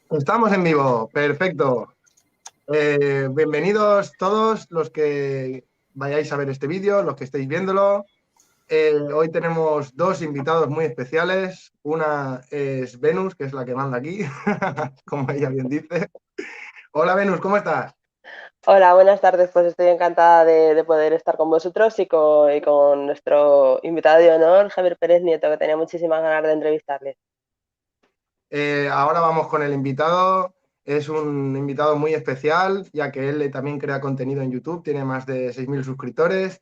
Estamos en vivo, perfecto. Bienvenidos todos los que vayáis a ver este vídeo, los que estéis viéndolo. Hoy tenemos dos invitados muy especiales. Una es Venus, que es la que manda aquí, como ella bien dice. Hola Venus, ¿cómo estás? Hola, buenas tardes. Pues estoy encantada de poder estar con vosotros y con nuestro invitado de honor, Javier Pérez Nieto, que tenía muchísimas ganas de entrevistarle. Ahora vamos con el invitado. Es un invitado muy especial, ya que él también crea contenido en YouTube, tiene más de 6.000 suscriptores.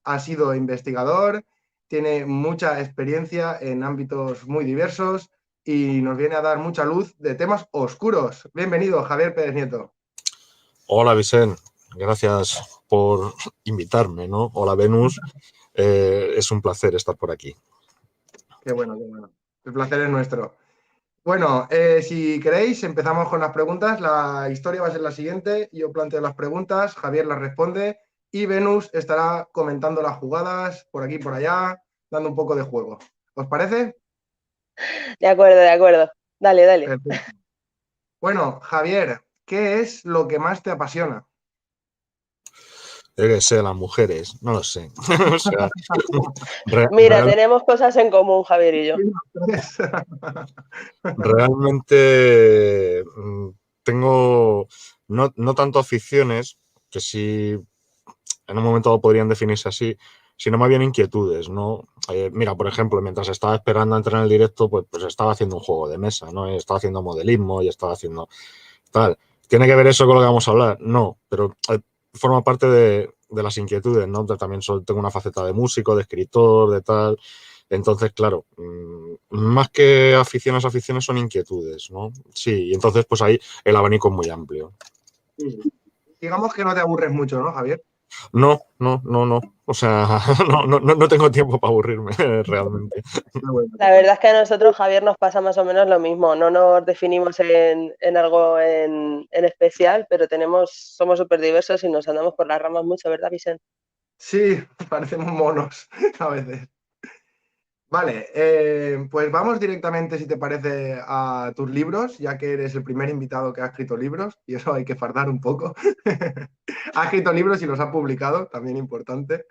Ha sido investigador, tiene mucha experiencia en ámbitos muy diversos y nos viene a dar mucha luz de temas oscuros. Bienvenido, Javier Pérez Nieto. Hola Vicente, gracias por invitarme, ¿no? Hola Venus, es un placer estar por aquí. Qué bueno, qué bueno. El placer es nuestro. Bueno, si queréis, empezamos con las preguntas. La historia va a ser la siguiente. Yo planteo las preguntas, Javier las responde y Venus estará comentando las jugadas por aquí y por allá, dando un poco de juego. ¿Os parece? De acuerdo, de acuerdo. Dale, dale. Perfecto. Bueno, Javier, ¿qué es lo que más te apasiona? Yo qué sé, las mujeres, no lo sé. O sea, re- Mira, real- tenemos cosas en común, Javier y yo. realmente tengo no tanto aficiones, que sí en un momento dado podrían definirse así, sino más bien inquietudes, ¿no? Mira, por ejemplo, mientras estaba esperando a entrar en el directo, pues estaba haciendo un juego de mesa, ¿no? Estaba haciendo modelismo y estaba haciendo tal. ¿Tiene que ver eso con lo que vamos a hablar? No, pero forma parte de las inquietudes, ¿no? También tengo una faceta de músico, de escritor, de tal. Entonces, claro, más que aficiones son inquietudes, ¿no? Sí, y entonces, pues ahí el abanico es muy amplio. Digamos que no te aburres mucho, ¿no, Javier? No. O sea, no tengo tiempo para aburrirme realmente. Qué bueno, qué La bueno. verdad es que a nosotros, Javier, nos pasa más o menos lo mismo. No nos definimos en algo en especial, pero somos súper diversos y nos andamos por las ramas mucho, ¿verdad, Vicente? Sí, parecemos monos a veces. Vale, pues vamos directamente, si te parece, a tus libros, ya que eres el primer invitado que ha escrito libros, y eso hay que fardar un poco. Ha escrito libros y los ha publicado, también importante.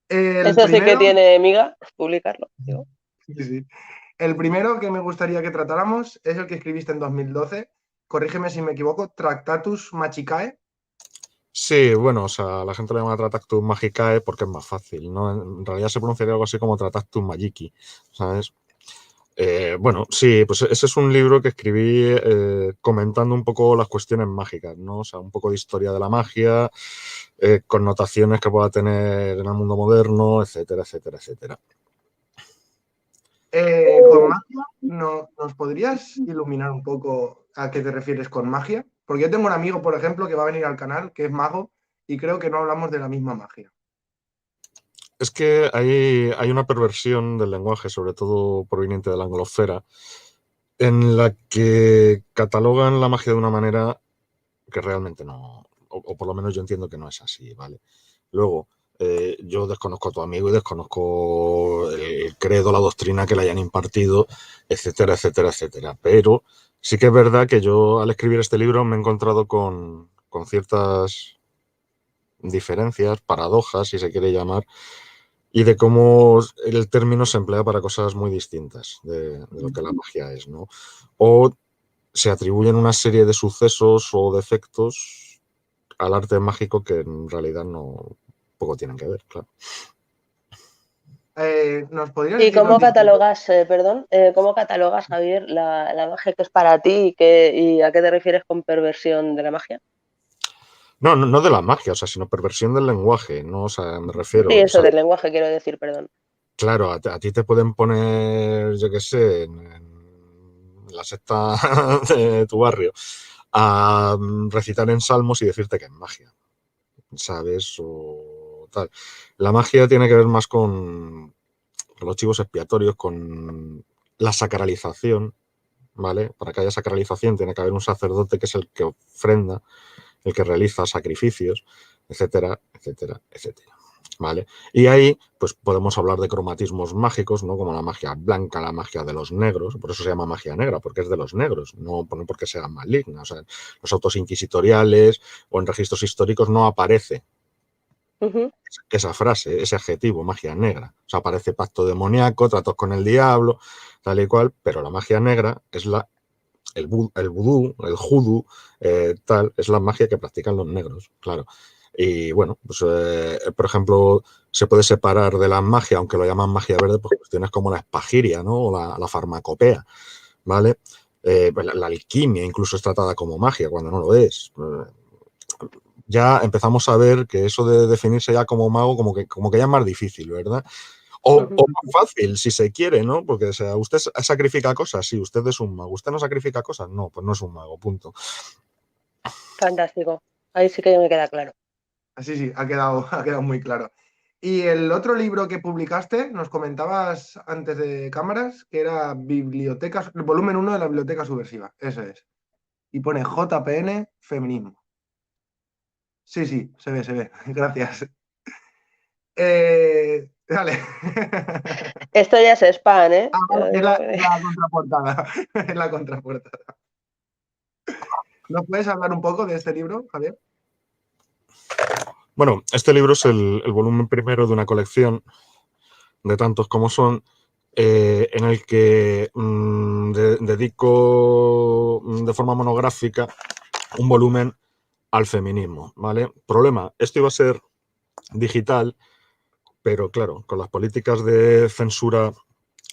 El Eso sí que primero, tiene miga, publicarlo, digo. sí, sí. El primero que me gustaría que tratáramos es el que escribiste en 2012. Corrígeme si me equivoco, Tractatus Machicae. Sí, bueno, o sea, la gente le llama Tratactus Magicae porque es más fácil, ¿no? En realidad se pronunciaría algo así como Tratactus Magiki, ¿sabes? Bueno, sí, pues ese es un libro que escribí comentando un poco las cuestiones mágicas, ¿no? O sea, un poco de historia de la magia, connotaciones que pueda tener en el mundo moderno, etcétera, etcétera, etcétera. Con magia, ¿nos podrías iluminar un poco a qué te refieres con magia? Porque yo tengo un amigo, por ejemplo, que va a venir al canal, que es mago, y creo que no hablamos de la misma magia. Es que hay una perversión del lenguaje, sobre todo proveniente de la anglosfera, en la que catalogan la magia de una manera que realmente no, o por lo menos yo entiendo que no es así, ¿vale? Luego, yo desconozco a tu amigo y desconozco el credo, la doctrina que le hayan impartido, etcétera, etcétera, etcétera. Pero sí que es verdad que yo al escribir este libro me he encontrado con ciertas diferencias, paradojas, si se quiere llamar, y de cómo el término se emplea para cosas muy distintas de lo que la magia es, ¿no? O se atribuyen una serie de sucesos o defectos al arte mágico que en realidad no poco tienen que ver, claro. ¿Nos podrías ¿Y decir los cómo distintos? catalogas, perdón, cómo catalogas, Javier, la magia que es para ti y a qué te refieres con perversión de la magia? No de la magia, o sea, sino perversión del lenguaje, ¿no? O sea, me refiero, Sí, o eso sea, del lenguaje quiero decir, perdón. claro, a ti te pueden poner, yo qué sé, en la secta de tu barrio, a recitar en salmos y decirte que es magia, ¿sabes? O tal. La magia tiene que ver más con los chivos expiatorios, con la sacralización, ¿vale? Para que haya sacralización tiene que haber un sacerdote que es el que ofrenda, el que realiza sacrificios, etcétera, etcétera, etcétera. ¿vale? Y ahí, pues podemos hablar de cromatismos mágicos, ¿no? Como la magia blanca, la magia de los negros, por eso se llama magia negra, porque es de los negros, no porque sea maligna. O sea, los autos inquisitoriales o en registros históricos no aparece esa frase, ese adjetivo, magia negra. O sea, aparece pacto demoníaco, tratos con el diablo, tal y cual, pero la magia negra es el vudú, el judú, tal, es la magia que practican los negros, claro. Y bueno, pues por ejemplo, se puede separar de la magia, aunque lo llaman magia verde, pues cuestiones como la espagiria, ¿no? O la farmacopea, ¿vale? Pues la alquimia incluso es tratada como magia cuando no lo es. Ya empezamos a ver que eso de definirse ya como mago como que ya es más difícil, ¿verdad? O más fácil, si se quiere, ¿no? Porque, o sea, usted sacrifica cosas, sí, usted es un mago. ¿Usted no sacrifica cosas? No, pues no es un mago, punto. Fantástico. Ahí sí que ya me queda claro. Así sí, ha quedado muy claro. Y el otro libro que publicaste, nos comentabas antes de cámaras, que era Bibliotecas, el volumen 1 de la Biblioteca Subversiva, ese es. Y pone JPN Feminismo. Sí, sí, se ve, gracias. Dale. Esto ya es spam, ¿eh? Es la contraportada. Es la contraportada. ¿Nos puedes hablar un poco de este libro, Javier? Bueno, este libro es el volumen primero de una colección de tantos como son, en el que dedico de forma monográfica un volumen al feminismo, ¿vale? Problema, esto iba a ser digital, pero claro, con las políticas de censura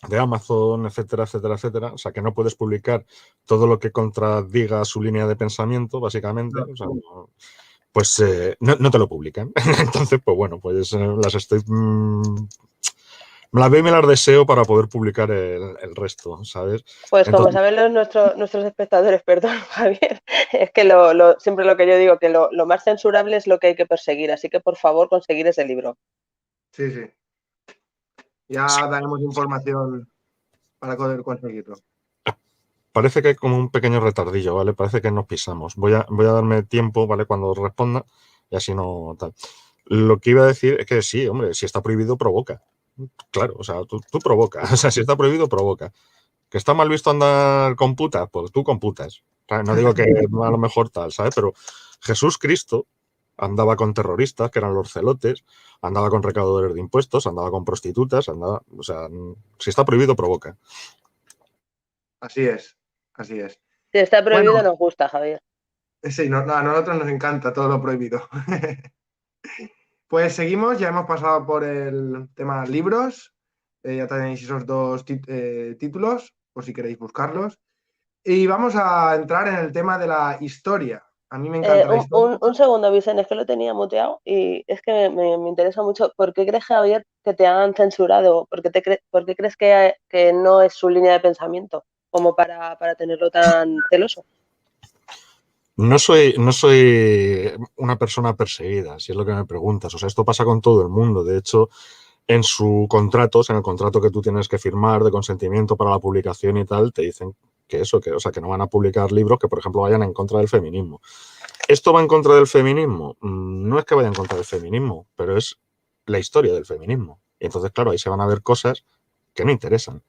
de Amazon, etcétera, etcétera, etcétera, o sea, que no puedes publicar todo lo que contradiga su línea de pensamiento, básicamente, o sea, pues no te lo publican. Entonces, pues bueno, pues las estoy... me las veo y me las deseo para poder publicar el resto, ¿sabes? Pues como Entonces, saben nuestros espectadores, perdón, Javier, es que siempre lo que yo digo, que lo más censurable es lo que hay que perseguir, así que por favor conseguir ese libro. Sí, sí. Ya daremos información para poder conseguirlo. parece que hay como un pequeño retardillo, ¿vale? Parece que nos pisamos. Voy a darme tiempo, ¿vale? Cuando responda y así no tal. Lo que iba a decir es que sí, hombre, si está prohibido, provoca. Claro, o sea, tú provocas. O sea, si está prohibido, provoca. ¿Que está mal visto andar con putas? Pues tú con putas. O sea, no digo que a lo mejor tal, ¿sabes? Pero Jesús Cristo andaba con terroristas, que eran los celotes, andaba con recaudadores de impuestos, andaba con prostitutas, andaba... O sea, si está prohibido, provoca. Así es, así es. Si está prohibido, Bueno, nos gusta, Javier. sí, a nosotros nos encanta todo lo prohibido. Pues seguimos, ya hemos pasado por el tema libros, ya tenéis esos dos títulos, por si queréis buscarlos. Y vamos a entrar en el tema de la historia. A mí me encanta la historia. Un segundo, Vicente, es que lo tenía muteado y es que me interesa mucho. ¿Por qué crees, Javier, que te han censurado? ¿Por qué crees que no es su línea de pensamiento como para tenerlo tan celoso? No soy una persona perseguida, si es lo que me preguntas. O sea, esto pasa con todo el mundo. De hecho, en sus contratos, en el contrato que tú tienes que firmar de consentimiento para la publicación y tal, te dicen que eso, o sea, que no van a publicar libros que, por ejemplo, vayan en contra del feminismo. ¿Esto va en contra del feminismo? No es que vaya en contra del feminismo, pero es la historia del feminismo. Y entonces, claro, ahí se van a ver cosas que no interesan.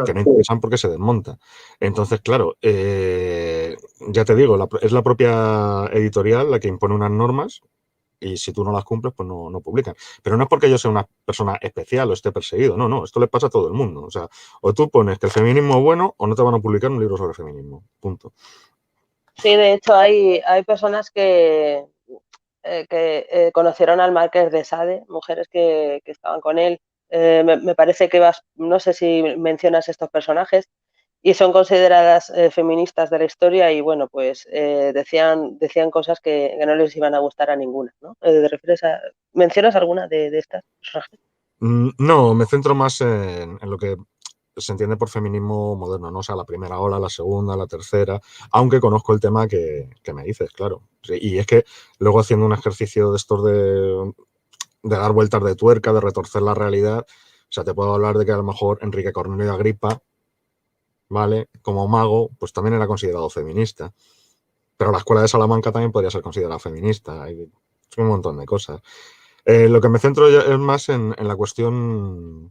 Que no interesan porque se desmonta. Entonces, claro, ya te digo, es la propia editorial la que impone unas normas y si tú no las cumples, pues no publican. Pero no es porque yo sea una persona especial o esté perseguido, no, esto le pasa a todo el mundo. O sea, o tú pones que el feminismo es bueno o no te van a publicar un libro sobre feminismo, punto. Sí, de hecho hay personas que conocieron al Marqués de Sade, mujeres que estaban con él. Me parece que no sé si mencionas estos personajes, y son consideradas feministas de la historia y bueno, pues decían cosas que no les iban a gustar a ninguna, ¿no? ¿Mencionas alguna de estas personajes? No, me centro más en lo que se entiende por feminismo moderno, ¿no? O sea, la primera ola, la segunda, la tercera, aunque conozco el tema que me dices, claro. Sí, y es que luego haciendo un ejercicio de estos de dar vueltas de tuerca, de retorcer la realidad, o sea, te puedo hablar de que a lo mejor Enrique Cornelio Agripa, ¿vale? Como mago, pues también era considerado feminista. Pero la escuela de Salamanca también podría ser considerada feminista. Hay un montón de cosas. Lo que me centro ya es más en la cuestión,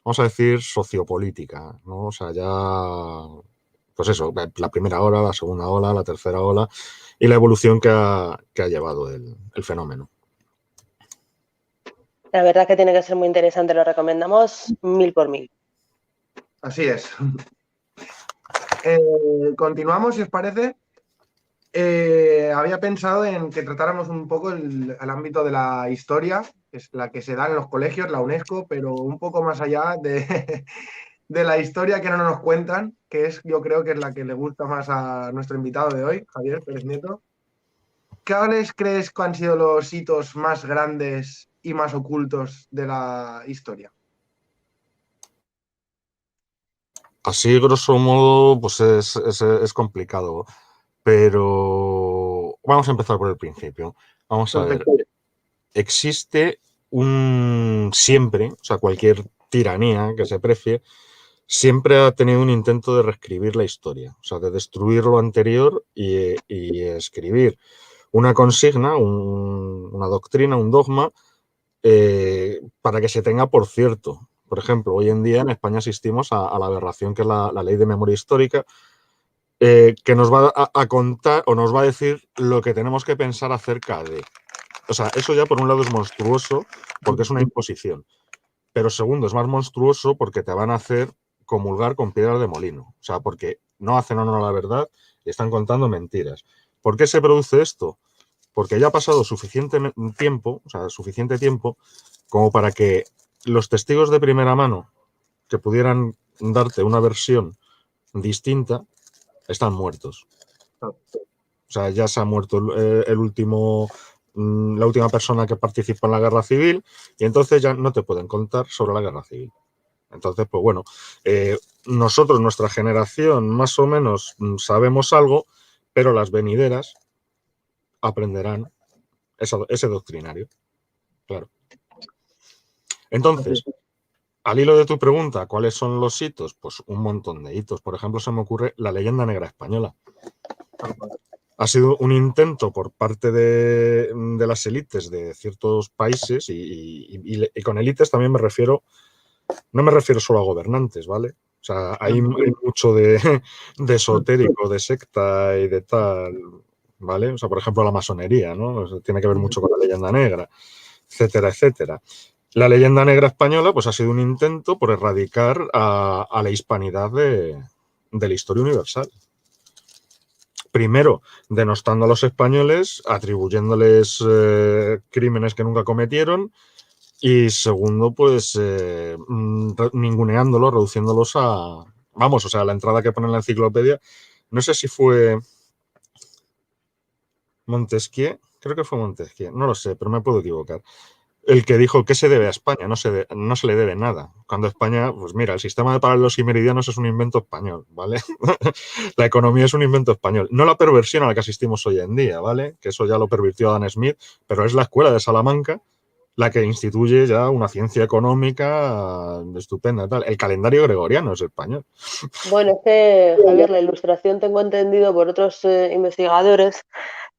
vamos a decir, sociopolítica, ¿no? O sea, ya, pues eso, la primera ola, la segunda ola, la tercera ola y la evolución que ha llevado el fenómeno. La verdad que tiene que ser muy interesante, lo recomendamos 1000 por 1000. Así es. Continuamos, si os parece. Había pensado en que tratáramos un poco el ámbito de la historia, que es la que se da en los colegios, la UNESCO, pero un poco más allá de, de la historia que no nos cuentan, que es, yo creo que es la que le gusta más a nuestro invitado de hoy, Javier Pérez Nieto. ¿Cuáles crees que han sido los hitos más grandes y más ocultos de la historia? Así, grosso modo, pues es complicado, pero vamos a empezar por el principio. Vamos a ver, Perfecto. existe siempre, o sea, cualquier tiranía que se precie, siempre ha tenido un intento de reescribir la historia, o sea, de destruir lo anterior y escribir una consigna, una doctrina, un dogma, para que se tenga por cierto. Por ejemplo, hoy en día en España asistimos a la aberración que es la ley de memoria histórica, que nos va a contar o nos va a decir lo que tenemos que pensar acerca de. O sea, eso ya por un lado es monstruoso porque es una imposición. Pero segundo, es más monstruoso porque te van a hacer comulgar con piedras de molino. O sea, porque no hacen honor a la verdad y están contando mentiras. ¿Por qué se produce esto? Porque ya ha pasado suficiente tiempo, o sea, suficiente tiempo como para que los testigos de primera mano que pudieran darte una versión distinta están muertos. O sea, ya se ha muerto la última persona que participó en la guerra civil y entonces ya no te pueden contar sobre la guerra civil. Entonces, pues bueno, nosotros, nuestra generación, más o menos sabemos algo, pero las venideras aprenderán ese doctrinario, claro. Entonces, al hilo de tu pregunta, ¿cuáles son los hitos? Pues un montón de hitos. Por ejemplo, se me ocurre la leyenda negra española. Ha sido un intento por parte de las élites de ciertos países y con élites también no me refiero solo a gobernantes, ¿vale? O sea, hay mucho de esotérico, de secta y de tal, ¿vale? O sea, por ejemplo, la masonería, ¿no? O sea, tiene que ver mucho con la leyenda negra, etcétera, etcétera. La leyenda negra española, pues ha sido un intento por erradicar a la hispanidad de la historia universal. Primero, denostando a los españoles, atribuyéndoles crímenes que nunca cometieron, y segundo, pues ninguneándolos, reduciéndolos a... Vamos, o sea, la entrada que pone en la enciclopedia, no sé si fue Montesquieu, creo que fue Montesquieu, no lo sé, pero me puedo equivocar. El que dijo que se debe a España, no se le debe nada. Cuando España, pues mira, el sistema de paralelos y meridianos es un invento español, ¿vale? La economía es un invento español. No la perversión a la que asistimos hoy en día, ¿vale? Que eso ya lo pervirtió Adam Smith, pero es la escuela de Salamanca la que instituye ya una ciencia económica estupenda. Tal. El calendario gregoriano es español. Bueno, es que, Javier, la ilustración tengo entendido por otros investigadores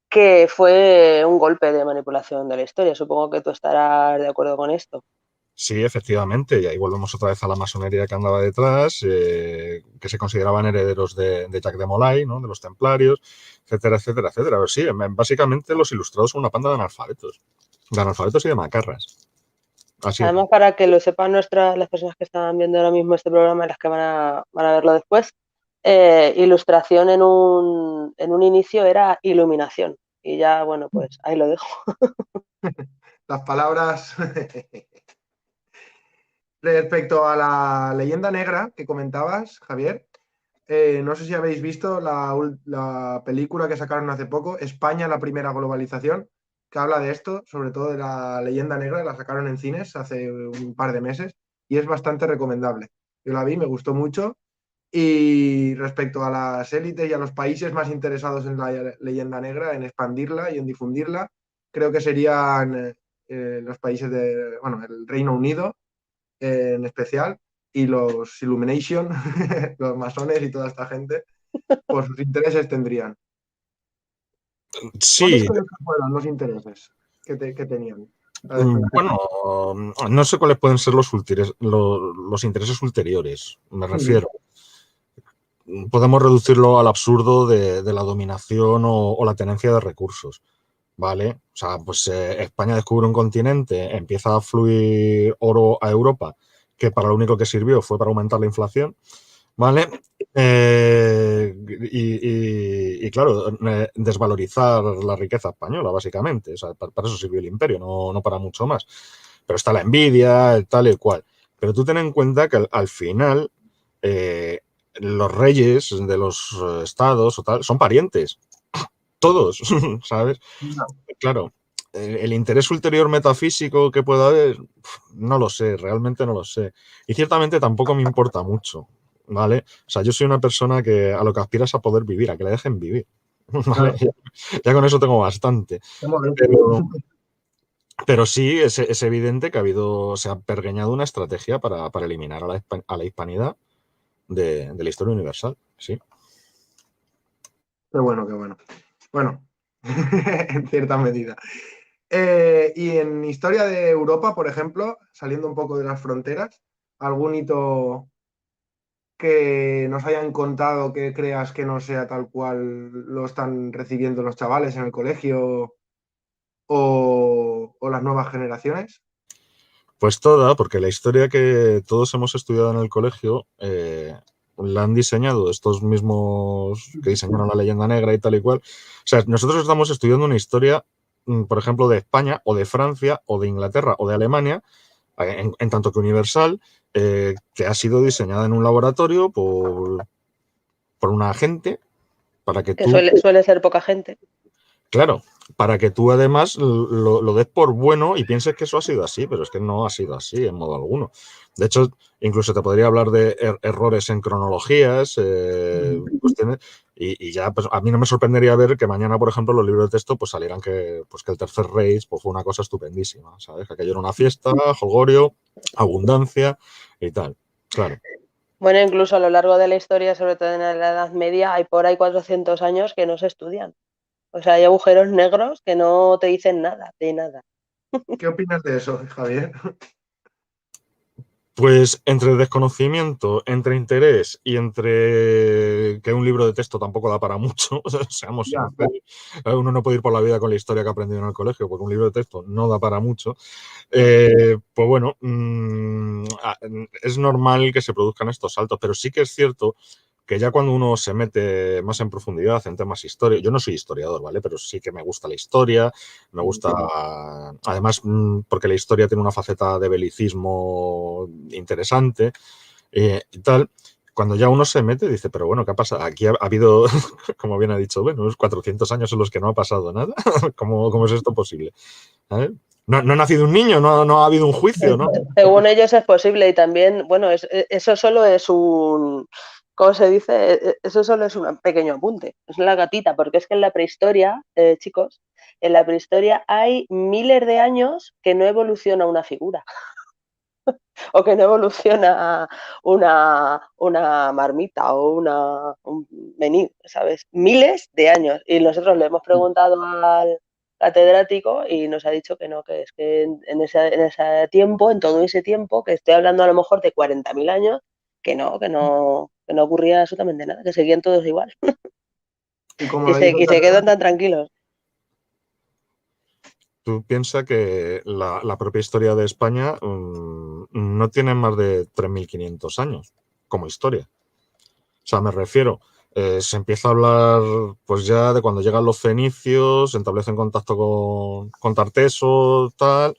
que fue un golpe de manipulación de la historia. Supongo que tú estarás de acuerdo con esto. Sí, efectivamente, y ahí volvemos otra vez a la masonería que andaba detrás, que se consideraban herederos de Jacques de Molay, ¿no? De los templarios, etcétera, etcétera, etcétera. Pero sí, básicamente los ilustrados son una panda de analfabetos y de macarras. Así es. Además, para que lo sepan las personas que están viendo ahora mismo este programa y las que van a verlo después, ilustración en un inicio era iluminación. Y ya, bueno, pues ahí lo dejo. Las palabras. Respecto a la leyenda negra que comentabas, Javier, no sé si habéis visto la película que sacaron hace poco, España, la primera globalización, que habla de esto, sobre todo de la leyenda negra, la sacaron en cines hace un par de meses y es bastante recomendable. Yo la vi, me gustó mucho. Y respecto a las élites y a los países más interesados en la leyenda negra, en expandirla y en difundirla, creo que serían los países bueno, el Reino Unido en especial y los Illumination, los masones y toda esta gente, por sus intereses tendrían. ¿Cuáles Sí, crees que fueron los intereses que tenían? Bueno, no sé cuáles pueden ser los intereses ulteriores, me refiero. Podemos reducirlo al absurdo de la dominación o la tenencia de recursos, ¿vale? O sea, pues España descubre un continente, empieza a fluir oro a Europa, que para lo único que sirvió fue para aumentar la inflación, ¿vale? Y claro, desvalorizar la riqueza española, básicamente. O sea, para eso sirvió el imperio, no para mucho más. Pero está la envidia, tal y cual. Pero tú ten en cuenta que al final los reyes de los estados o tal son parientes. Todos, ¿sabes? No. Claro, el interés ulterior metafísico que pueda haber, no lo sé, realmente no lo sé. Y ciertamente tampoco me importa mucho, ¿vale? O sea, yo soy una persona que a lo que aspira es a poder vivir, a que le dejen vivir, ¿vale? Claro. Ya con eso tengo bastante. Pero sí, es evidente que se ha pergeñado una estrategia para eliminar a la hispanidad de la historia universal, sí. Qué bueno, qué bueno. Bueno, en cierta medida. Y en historia de Europa, por ejemplo, saliendo un poco de las fronteras, ¿algún hito que nos hayan contado que creas que no sea tal cual lo están recibiendo los chavales en el colegio o las nuevas generaciones? Pues toda, porque la historia que todos hemos estudiado en el colegio la han diseñado estos mismos que diseñaron la leyenda negra y tal y cual. O sea, nosotros estamos estudiando una historia, por ejemplo, de España o de Francia o de Inglaterra o de Alemania, en tanto que universal, que ha sido diseñada en un laboratorio por una gente para que Que tú, suele ser poca gente. claro, para que tú además lo des por bueno y pienses que eso ha sido así, pero es que no ha sido así en modo alguno. De hecho, incluso te podría hablar de errores en cronologías, cuestiones, y ya pues, a mí no me sorprendería ver que mañana, por ejemplo, los libros de texto pues salieran que el tercer rey pues, fue una cosa estupendísima, ¿sabes? Que aquello era una fiesta, jolgorio, abundancia y tal, claro. Bueno, incluso a lo largo de la historia, sobre todo en la Edad Media, hay por ahí 400 años que no se estudian. O sea, hay agujeros negros que no te dicen nada, de nada. ¿Qué opinas de eso, Javier? Pues entre desconocimiento, entre interés y entre que un libro de texto tampoco da para mucho, seamos Ya, sinceros, uno no puede ir por la vida con la historia que ha aprendido en el colegio, porque un libro de texto no da para mucho, pues bueno, es normal que se produzcan estos saltos, pero sí que es cierto que ya cuando uno se mete más en profundidad en temas históricos, yo no soy historiador, ¿vale? Pero sí que me gusta la historia, me gusta, además, porque la historia tiene una faceta de belicismo interesante y tal. Cuando ya uno se mete, dice, pero bueno, ¿qué ha pasado? Aquí ha habido, como bien ha dicho, bueno, unos 400 años en los que no ha pasado nada. ¿Cómo es esto posible? ¿Sabes? No ha nacido un niño, no ha habido un juicio, ¿no? Según ellos es posible y también, bueno, eso solo es un, ¿cómo se dice? Eso solo es un pequeño apunte, es la gatita, porque es que en la prehistoria, chicos, en la prehistoria hay miles de años que no evoluciona una figura o que no evoluciona una marmita o un menú, ¿sabes? Miles de años. Y nosotros le hemos preguntado al catedrático y nos ha dicho que no, que es que en ese tiempo, en todo ese tiempo, que estoy hablando a lo mejor de 40.000 años, que no ocurría absolutamente nada, que seguían todos igual. y como Y lo se, dice el y se quedan catedrático, tan tranquilos. Tú piensas que la propia historia de España no tiene más de 3.500 años como historia. O sea, me refiero, se empieza a hablar pues ya de cuando llegan los fenicios, se establecen contacto con Tarteso, tal,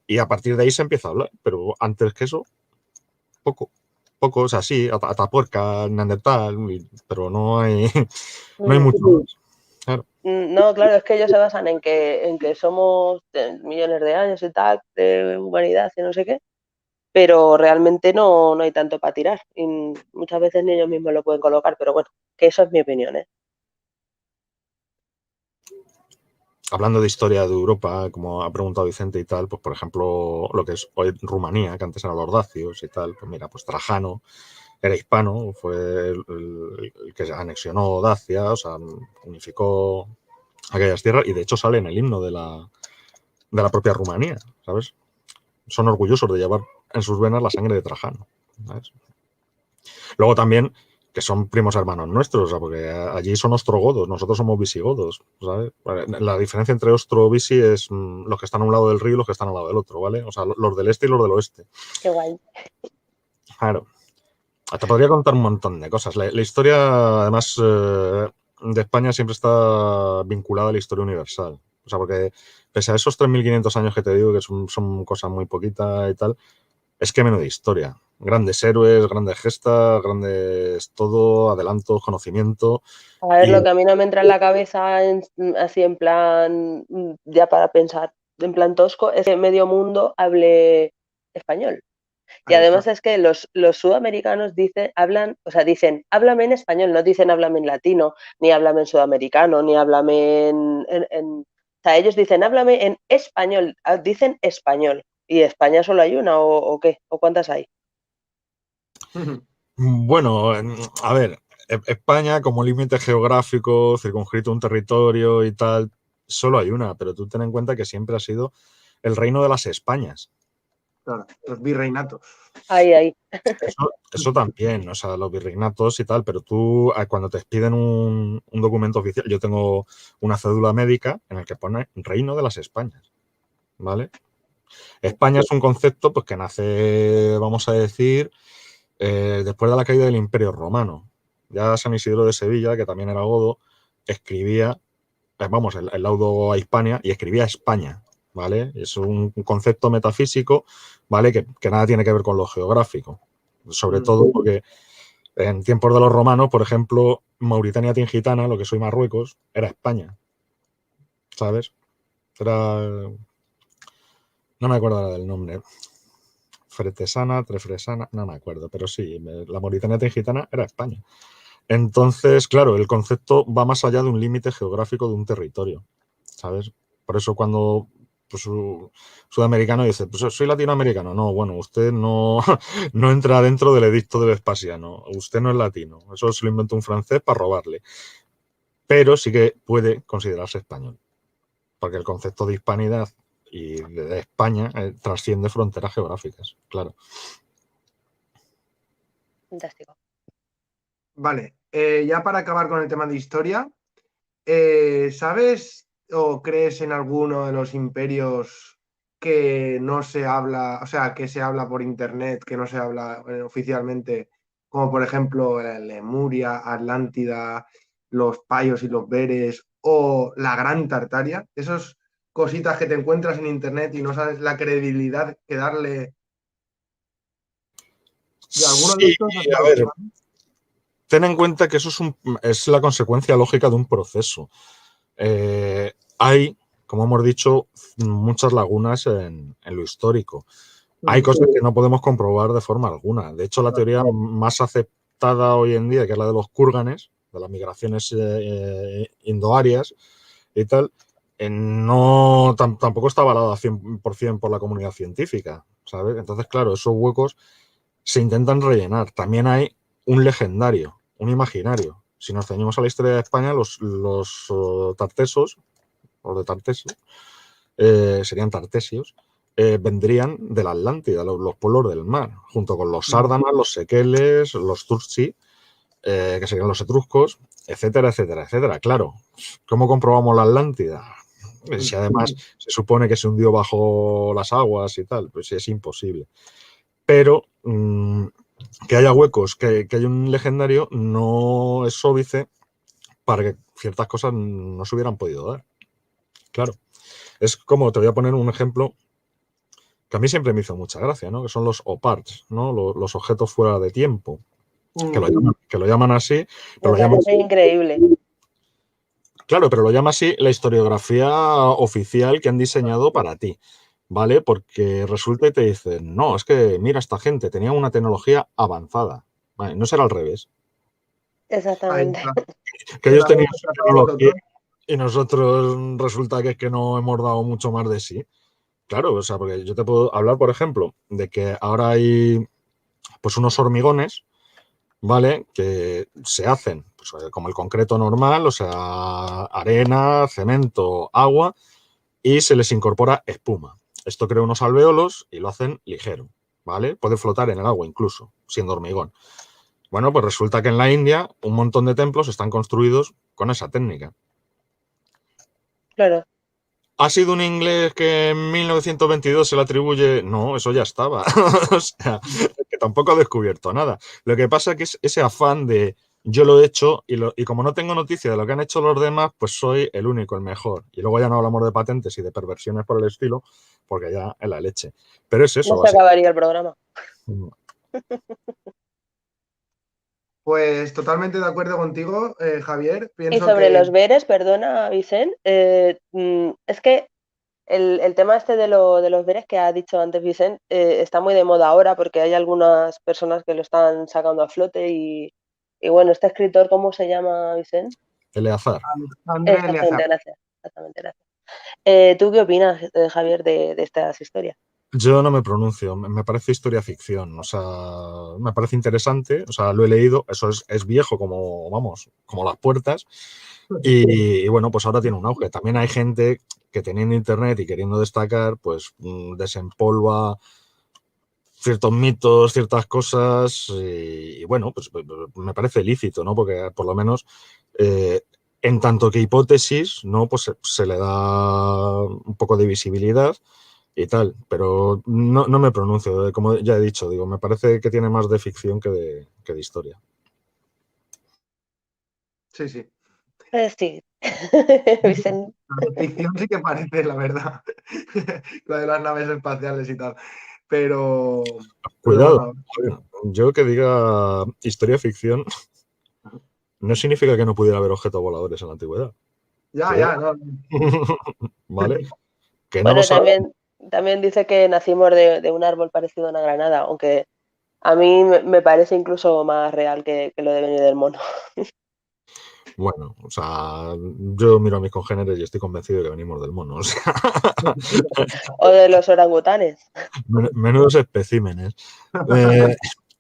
y a partir de ahí se empieza a hablar. Pero antes que eso, poco. Poco, o sea, sí, Atapuerca, Neandertal, pero no hay Mm. mucho más. Claro. No, claro, es que ellos se basan en que somos millones de años y tal, de humanidad y no sé qué, pero realmente no hay tanto para tirar. Y muchas veces ni ellos mismos lo pueden colocar, pero bueno, que eso es mi opinión, ¿eh? Hablando de historia de Europa, como ha preguntado Vicente y tal, pues por ejemplo, lo que es hoy Rumanía, que antes eran los dacios y tal, pues mira, pues Trajano era hispano, fue el que anexionó Dacia, o sea, unificó aquellas tierras y de hecho sale en el himno de de la propia Rumanía, ¿sabes? Son orgullosos de llevar en sus venas la sangre de Trajano, ¿sabes? Luego también que son primos hermanos nuestros, o sea, porque allí son ostrogodos, nosotros somos visigodos, ¿sabes? La diferencia entre ostro-visi es los que están a un lado del río y los que están al lado del otro, ¿vale? O sea, los del este y los del oeste. Qué guay. Claro. Te podría contar un montón de cosas. La historia, además, de España siempre está vinculada a la historia universal. O sea, porque pese a esos 3.500 años que te digo, que son cosas muy poquitas y tal, es que menuda historia. Grandes héroes, grandes gestas, grandes todo, adelantos, conocimiento. A ver, lo que a mí no me entra en la cabeza, así en plan, ya para pensar, en plan tosco, es que medio mundo hable español. Y Ahí además está. es que los sudamericanos dicen, háblame en español, no dicen háblame en latino, ni háblame en sudamericano, ni háblame o sea, ellos dicen háblame en español, dicen español. ¿Y España solo hay una o qué? ¿O cuántas hay? Bueno, a ver, España como límite geográfico, circunscrito a un territorio y tal, solo hay una, pero tú ten en cuenta que siempre ha sido el reino de las Españas. Claro, los virreinatos. Ahí. Eso también, o sea, los virreinatos y tal, pero tú cuando te expiden un documento oficial, yo tengo una cédula médica en el que pone Reino de las Españas, ¿vale? España es un concepto pues que nace, vamos a decir, después de la caída del Imperio Romano. Ya San Isidro de Sevilla, que también era godo, escribía, el laudo a Hispania y escribía España, ¿vale? Es un concepto metafísico, ¿vale? Que nada tiene que ver con lo geográfico. Sobre todo porque en tiempos de los romanos, por ejemplo, Mauritania Tingitana, lo que soy Marruecos, era España, ¿sabes? Era... No me acuerdo del nombre. Fretesana, Trefresana, no me acuerdo, pero sí, la Mauritania Tingitana era España. Entonces, claro, el concepto va más allá de un límite geográfico de un territorio, ¿sabes? Por eso cuando pues, un sudamericano dice, pues soy latinoamericano. No, bueno, usted no, no entra dentro del edicto de Vespasiano. Usted no es latino. Eso se lo inventó un francés para robarle. Pero sí que puede considerarse español, porque el concepto de hispanidad y de España trasciende fronteras geográficas, claro. Fantástico. Vale, ya para acabar con el tema de historia, ¿sabes o crees en alguno de los imperios que no se habla, o sea, que se habla por internet, que no se habla oficialmente, como por ejemplo Lemuria, Atlántida, los Payos y los Beres o la Gran Tartaria? Esas cositas que te encuentras en internet y no sabes la credibilidad que darle. ¿De alguno de Sí, estos has a oído ver, hablar? ten en cuenta que eso es la consecuencia lógica de un proceso. Hay, como hemos dicho, muchas lagunas en lo histórico. Hay cosas que no podemos comprobar de forma alguna. De hecho, la teoría más aceptada hoy en día, que es la de los cúrganes, de las migraciones indoarias y tal, tampoco está avalada 100% por la comunidad científica, ¿sabes? Entonces, claro, esos huecos se intentan rellenar. También hay un legendario, un imaginario. Si nos ceñimos a la historia de España, los tartesos, o de Tarteso, serían tartesios, vendrían de la Atlántida, los pueblos del mar, junto con los sárdanas, los sequeles, los turci, que serían los etruscos, etcétera, etcétera, etcétera. Claro, ¿cómo comprobamos la Atlántida? Si además se supone que se hundió bajo las aguas y tal, pues es imposible. Pero que haya huecos, que haya un legendario, no es óbice para que ciertas cosas no se hubieran podido dar. Claro. Es como, te voy a poner un ejemplo que a mí siempre me hizo mucha gracia, ¿no? Que son los OPARTs, ¿no? Los objetos fuera de tiempo, que lo llaman así, pero Me lo llaman parece increíble. claro, pero lo llama así la historiografía oficial que han diseñado para ti, ¿vale? Porque resulta y te dicen, no, es que mira, esta gente tenía una tecnología avanzada. Vale, no será al revés. Ahí Exactamente. está. Que Que ellos la tenían vuelta su está toda tecnología rota. y nosotros resulta que es que no hemos dado mucho más de sí. Claro, o sea, porque yo te puedo hablar, por ejemplo, de que ahora hay pues unos hormigones, ¿vale? Que se hacen pues, como el concreto normal, o sea, arena, cemento, agua, y se les incorpora espuma. Esto crea unos alvéolos y lo hacen ligero, ¿vale? Puede flotar en el agua incluso, siendo hormigón. Bueno, pues resulta que en la India un montón de templos están construidos con esa técnica. Claro. ¿Ha sido un inglés que en 1922 se le atribuye? No, eso ya estaba. O sea, que tampoco ha descubierto nada. Lo que pasa es que es ese afán de yo lo he hecho y como no tengo noticia de lo que han hecho los demás, pues soy el único, el mejor. Y luego ya no hablamos de patentes y de perversiones por el estilo, porque ya es la leche. Pero es eso, No se acabaría el programa. Pues totalmente de acuerdo contigo, Javier. Y Pienso sobre que los veres, perdona, Vicent, es que el tema este de los veres que ha dicho antes Vicent está muy de moda ahora porque hay algunas personas que lo están sacando a flote y bueno, este escritor, ¿cómo se llama, Vicent? Eleazar. Andrés Exactamente, Eleazar. gracias. Exactamente, gracias. ¿Tú qué opinas, Javier, de estas historias? Yo no me pronuncio, me parece historia ficción, o sea, me parece interesante, o sea, lo he leído, eso es viejo como, vamos, como las puertas, y bueno, pues ahora tiene un auge. También hay gente que teniendo internet y queriendo destacar, pues desempolva ciertos mitos, ciertas cosas, y bueno, pues me parece lícito, ¿no? Porque por lo menos en tanto que hipótesis, ¿no? Pues se le da un poco de visibilidad y tal, pero no me pronuncio, como ya he dicho, digo, me parece que tiene más de ficción que de historia. Sí, sí. Sí. Vicent. La ficción sí que parece, la verdad. La de las naves espaciales y tal. Pero Cuidado, bueno, yo que diga historia ficción no significa que no pudiera haber objetos voladores en la antigüedad. ya, Cuidado. ya, no. ¿Vale? Que no lo Bueno, sabemos. también dice que nacimos de un árbol parecido a una granada, aunque a mí me parece incluso más real que lo de venir del mono. Bueno, o sea, yo miro a mis congéneres y estoy convencido de que venimos del mono. O sea, O de los orangutanes. menudos especímenes.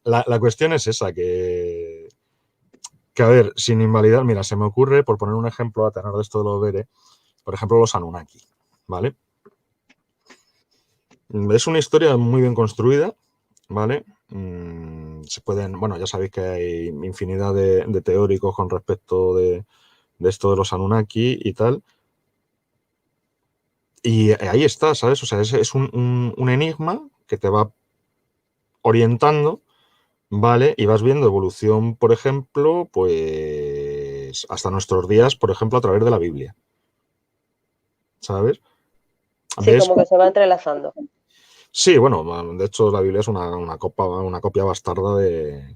La cuestión es esa, que, a ver, sin invalidar, mira, se me ocurre, por poner un ejemplo a tener de esto de los veres, por ejemplo, los Anunnaki, ¿vale? Es una historia muy bien construida, ¿vale? Se pueden, bueno, ya sabéis que hay infinidad de teóricos con respecto de esto de los Anunnaki y tal. Y ahí está, ¿sabes? O sea, es un enigma que te va orientando, ¿vale? Y vas viendo evolución, por ejemplo, pues hasta nuestros días, por ejemplo, a través de la Biblia, ¿sabes? Sí, ¿Ves? como que se va entrelazando. Sí, bueno, de hecho la Biblia es una copia bastarda de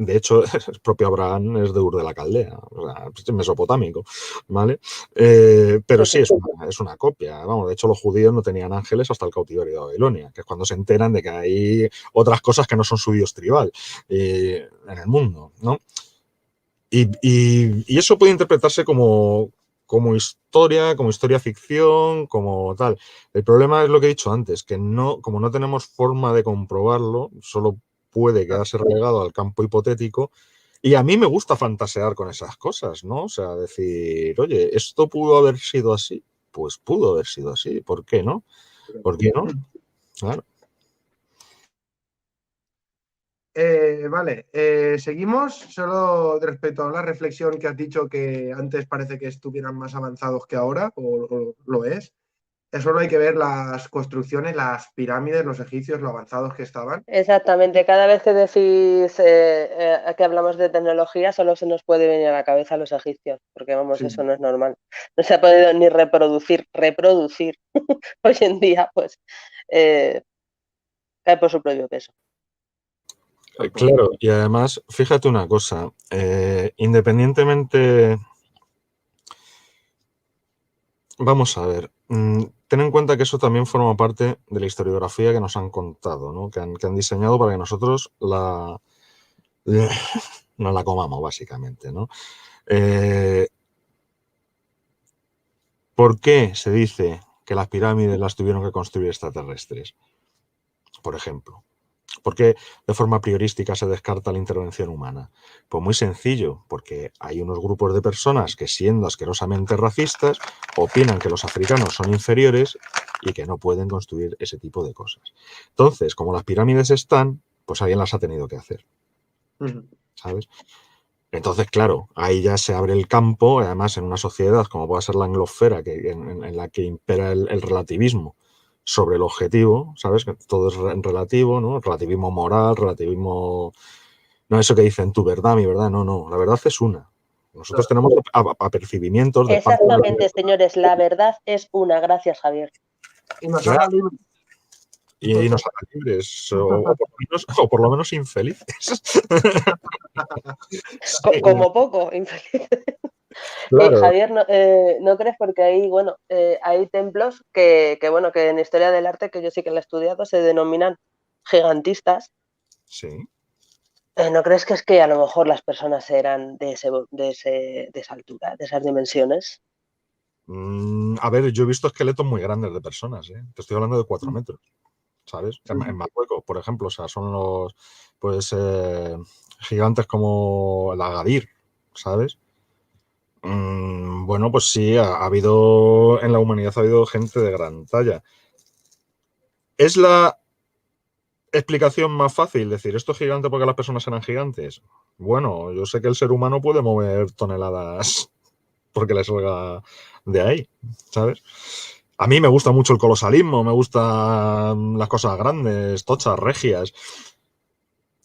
hecho, el propio Abraham es de Ur de la Caldea, o sea, es mesopotámico, ¿vale? Pero sí, es una copia. Vamos, de hecho, los judíos no tenían ángeles hasta el cautiverio de Babilonia, que es cuando se enteran de que hay otras cosas que no son su dios tribal en el mundo, ¿no? Y eso puede interpretarse como historia ficción, como tal. El problema es lo que he dicho antes, que no, como no tenemos forma de comprobarlo, solo puede quedarse relegado al campo hipotético. Y a mí me gusta fantasear con esas cosas, ¿no? O sea, decir, oye, ¿esto pudo haber sido así? Pues pudo haber sido así, ¿por qué no? ¿Por qué no? Claro. Vale, seguimos. Solo respecto a la reflexión que has dicho que antes parece que estuvieran más avanzados que ahora, o lo es. Solo hay que ver las construcciones, las pirámides, los egipcios, lo avanzados que estaban. Exactamente. Cada vez que decís que hablamos de tecnología, solo se nos puede venir a la cabeza los egipcios, porque vamos, Sí. eso no es normal. No se ha podido ni reproducir. Hoy en día, pues, cae por su propio peso. Claro, y además, fíjate una cosa, independientemente, vamos a ver, ten en cuenta que eso también forma parte de la historiografía que nos han contado, ¿no? Que han diseñado para que nosotros no la comamos, básicamente, ¿no? ¿Por qué se dice que las pirámides las tuvieron que construir extraterrestres? Por ejemplo. ¿Por qué de forma priorística se descarta la intervención humana? Pues muy sencillo, porque hay unos grupos de personas que, siendo asquerosamente racistas, opinan que los africanos son inferiores y que no pueden construir ese tipo de cosas. Entonces, como las pirámides están, pues alguien las ha tenido que hacer, ¿sabes? Entonces, claro, ahí ya se abre el campo, además en una sociedad como puede ser la anglosfera, en la que impera el relativismo sobre el objetivo, ¿sabes? Que todo es relativo, ¿no? Relativismo moral, relativismo... No eso que dicen tu verdad, mi verdad, no, la verdad es una. Nosotros tenemos apercibimientos de parte de la... Exactamente, señores, la verdad es una. Gracias, Javier. Y nos Claro. hará libres. Y nos haga libres, o por lo menos infelices. Sí, Como poco, infeliz. claro. Javier, ¿no crees? Porque ahí, bueno, hay templos bueno, que en historia del arte, que yo sí que lo he estudiado, se denominan gigantistas. Sí. ¿No crees que es que a lo mejor las personas eran de esa altura, de esas dimensiones? A ver, yo he visto esqueletos muy grandes de personas, ¿eh? Te estoy hablando de 4 metros, ¿sabes? En Marruecos, por ejemplo, o sea, son los, pues, gigantes como el Agadir, ¿sabes? Bueno, pues sí, ha habido, en la humanidad ha habido gente de gran talla. ¿Es la explicación más fácil decir esto es gigante porque las personas eran gigantes? Bueno, yo sé que el ser humano puede mover toneladas porque le salga de ahí, ¿sabes? A mí me gusta mucho el colosalismo, me gustan las cosas grandes, tochas, regias,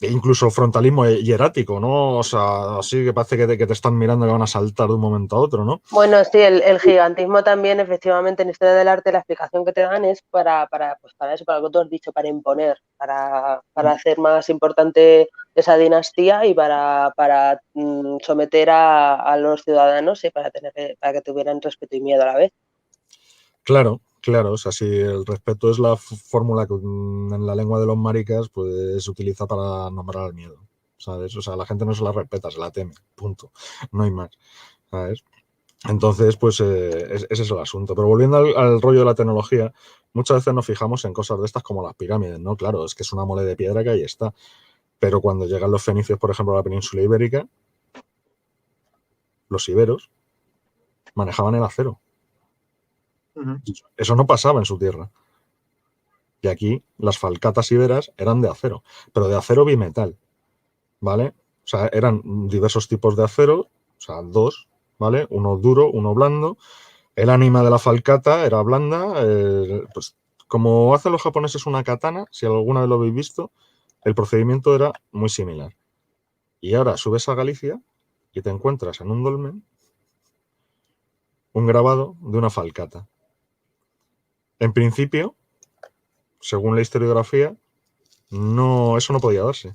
e incluso frontalismo hierático, ¿no? O sea, así que parece que te están mirando y que van a saltar de un momento a otro, ¿no? Bueno, sí, el gigantismo también, efectivamente, en historia del arte, la explicación que te dan es pues para eso, para lo que tú has dicho, para imponer, para hacer más importante esa dinastía y para someter a los ciudadanos y para que tuvieran respeto y miedo a la vez. Claro, claro, o sea, si el respeto es la fórmula que en la lengua de los maricas pues se utiliza para nombrar al miedo, ¿sabes? O sea, la gente no se la respeta, se la teme, punto, no hay más, ¿sabes? Entonces, pues ese es el asunto. Pero volviendo al rollo de la tecnología, muchas veces nos fijamos en cosas de estas como las pirámides, ¿no? Claro, es que es una mole de piedra que ahí está. Pero cuando llegan los fenicios, por ejemplo, a la península ibérica, los iberos manejaban el acero. Eso no pasaba en su tierra. Y aquí las falcatas iberas eran de acero, pero de acero bimetal, ¿vale? O sea, eran diversos tipos de acero, o sea, 2, ¿vale? Uno duro, uno blando. El ánima de la falcata era blanda, pues como hacen los japoneses una katana, si alguna vez lo habéis visto, el procedimiento era muy similar. Y ahora subes a Galicia y te encuentras en un dolmen un grabado de una falcata. En principio, según la historiografía, eso no podía darse.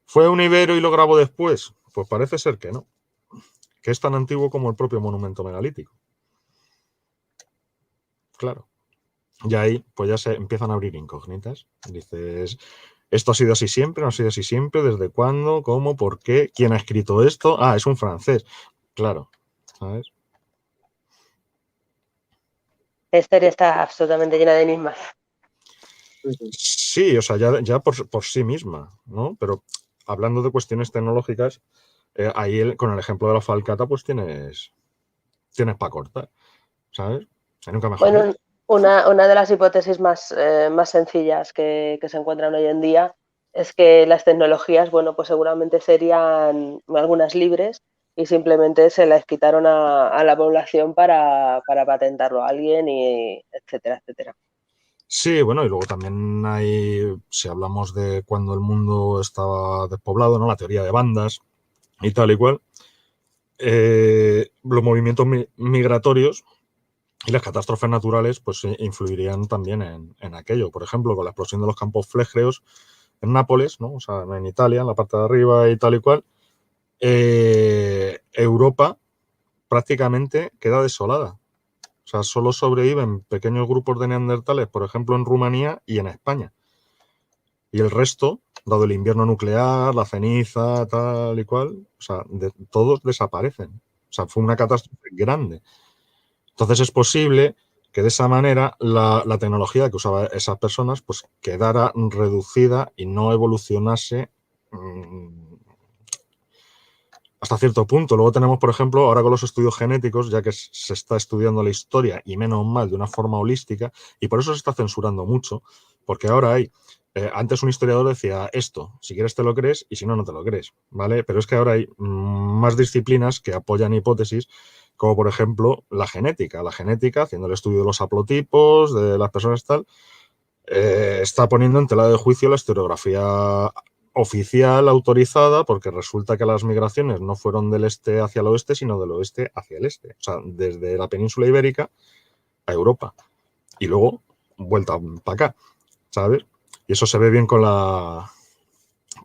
¿Fue un ibero y lo grabó después? Pues parece ser que no, que es tan antiguo como el propio monumento megalítico. Claro. Y ahí pues ya se empiezan a abrir incógnitas. Dices, ¿esto ha sido así siempre? ¿No ha sido así siempre? ¿Desde cuándo? ¿Cómo? ¿Por qué? ¿Quién ha escrito esto? Ah, es un francés. Claro, ¿sabes? La historia está absolutamente llena de enigmas. Sí, o sea, ya por sí misma, ¿no? Pero hablando de cuestiones tecnológicas, ahí con el ejemplo de la falcata, pues tienes para cortar, ¿sabes? O sea, nunca mejor Bueno, dicho. una de las hipótesis más sencillas que se encuentran hoy en día es que las tecnologías, bueno, pues seguramente serían algunas libres y simplemente se las quitaron a la población para patentarlo a alguien y etcétera, etcétera. Sí, bueno, y luego también hay, si hablamos de cuando el mundo estaba despoblado, ¿no? La teoría de bandas y tal y cual, los movimientos migratorios y las catástrofes naturales pues influirían también en aquello. Por ejemplo, con la explosión de los campos flegreos en Nápoles, ¿no? O sea, en Italia, en la parte de arriba y tal y cual, Europa prácticamente queda desolada. O sea, solo sobreviven pequeños grupos de neandertales, por ejemplo, en Rumanía y en España. Y el resto, dado el invierno nuclear, la ceniza, tal y cual, o sea, todos desaparecen. O sea, fue una catástrofe grande. Entonces es posible que de esa manera la tecnología que usaban esas personas pues quedara reducida y no evolucionase hasta cierto punto. Luego tenemos, por ejemplo, ahora con los estudios genéticos, ya que se está estudiando la historia y menos mal de una forma holística, y por eso se está censurando mucho, porque ahora hay, antes un historiador decía esto, si quieres te lo crees y si no, no te lo crees, ¿vale? Pero es que ahora hay más disciplinas que apoyan hipótesis, como por ejemplo la genética. La genética, haciendo el estudio de los haplotipos, de las personas tal, está poniendo en tela de juicio la historiografía oficial autorizada, porque resulta que las migraciones no fueron del este hacia el oeste, sino del oeste hacia el este. O sea, desde la península ibérica a Europa. Y luego vuelta para acá, ¿sabes? Y eso se ve bien con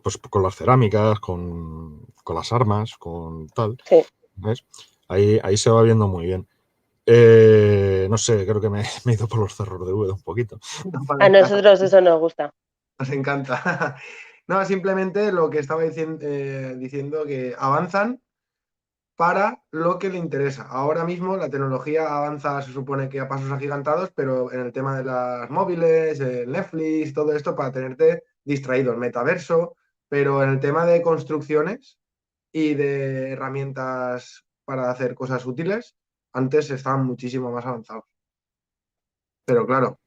pues, con las cerámicas, con las armas, con tal. Sí. ¿Ves? Ahí se va viendo muy bien. No sé, creo que me he ido por los cerros de Úbeda un poquito. A nosotros eso nos gusta. Nos encanta. No, simplemente lo que estaba diciendo que avanzan para lo que le interesa. Ahora mismo la tecnología avanza, se supone que a pasos agigantados, pero en el tema de las móviles, el Netflix, todo esto para tenerte distraído, el metaverso, pero en el tema de construcciones y de herramientas para hacer cosas útiles, antes estaban muchísimo más avanzados. Pero claro,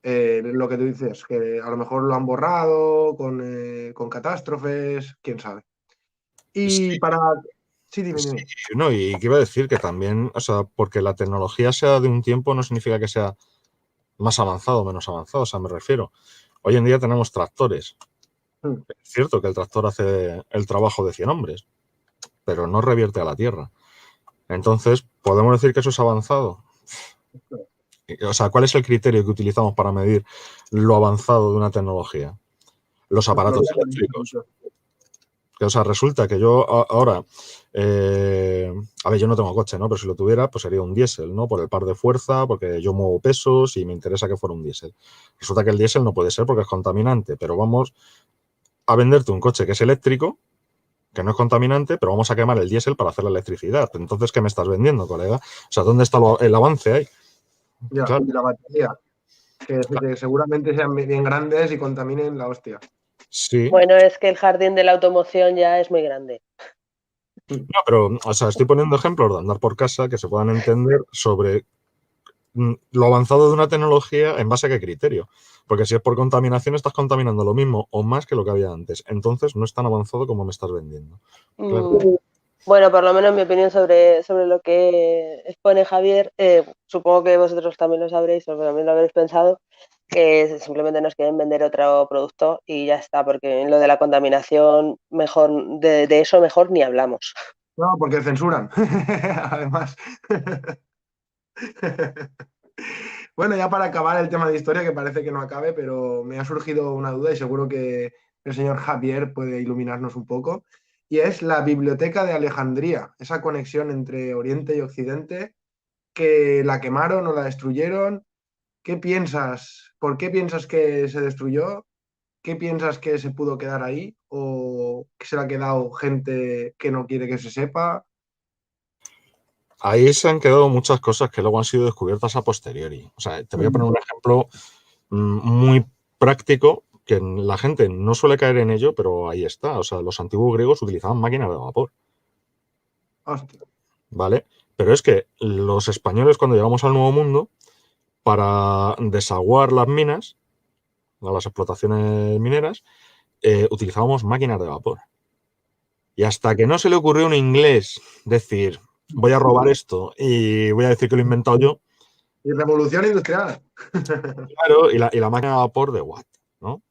lo que tú dices, que a lo mejor lo han borrado con catástrofes, quién sabe. Y Sí, para... Sí, dime, sí, dime. no, y que iba a decir que también, o sea, porque la tecnología sea de un tiempo no significa que sea más avanzado o menos avanzado, o sea, me refiero. Hoy en día tenemos tractores. Es cierto que el tractor hace el trabajo de 100 hombres, pero no revierte a la tierra. Entonces, ¿podemos decir que eso es avanzado? O sea, ¿cuál es el criterio que utilizamos para medir lo avanzado de una tecnología? Los El aparatos progreso eléctricos. O sea, resulta que yo ahora, a ver, yo no tengo coche, ¿no? Pero si lo tuviera, pues sería un diésel, ¿no? Por el par de fuerza, porque yo muevo pesos y me interesa que fuera un diésel. Resulta que el diésel no puede ser porque es contaminante, pero vamos a venderte un coche que es eléctrico, que no es contaminante, pero vamos a quemar el diésel para hacer la electricidad. Entonces, ¿qué me estás vendiendo, colega? O sea, ¿dónde está el avance ahí? Ya, Claro. y la batería, que seguramente sean bien grandes y contaminen la hostia. Sí. Bueno, es que el jardín de la automoción ya es muy grande. No, pero, o sea, estoy poniendo ejemplos de andar por casa que se puedan entender sobre lo avanzado de una tecnología en base a qué criterio. Porque si es por contaminación, estás contaminando lo mismo o más que lo que había antes. Entonces no es tan avanzado como me estás vendiendo. Claro. Bueno, por lo menos mi opinión sobre lo que expone Javier, supongo que vosotros también lo sabréis, o también lo habréis pensado, que simplemente nos quieren vender otro producto y ya está, porque en lo de la contaminación, mejor de eso mejor ni hablamos. No, porque censuran, además. Bueno, ya para acabar el tema de historia, que parece que no acabe, pero me ha surgido una duda y seguro que el señor Javier puede iluminarnos un poco. Y es la Biblioteca de Alejandría, esa conexión entre Oriente y Occidente, que la quemaron o la destruyeron. ¿Qué piensas? ¿Por qué piensas que se destruyó? ¿Qué piensas que se pudo quedar ahí? ¿O que se le ha quedado gente que no quiere que se sepa? Ahí se han quedado muchas cosas que luego han sido descubiertas a posteriori. O sea, te voy a poner un ejemplo muy práctico que la gente no suele caer en ello, pero ahí está. O sea, los antiguos griegos utilizaban máquinas de vapor, Hostia. ¿vale? Pero es que los españoles, cuando llegamos al Nuevo Mundo, para desaguar las minas, las explotaciones mineras, utilizábamos máquinas de vapor. Y hasta que no se le ocurrió a un inglés decir, voy a robar esto y voy a decir que lo he inventado yo, Y revolución industrial. claro, y la máquina de vapor de Watt, ¿no?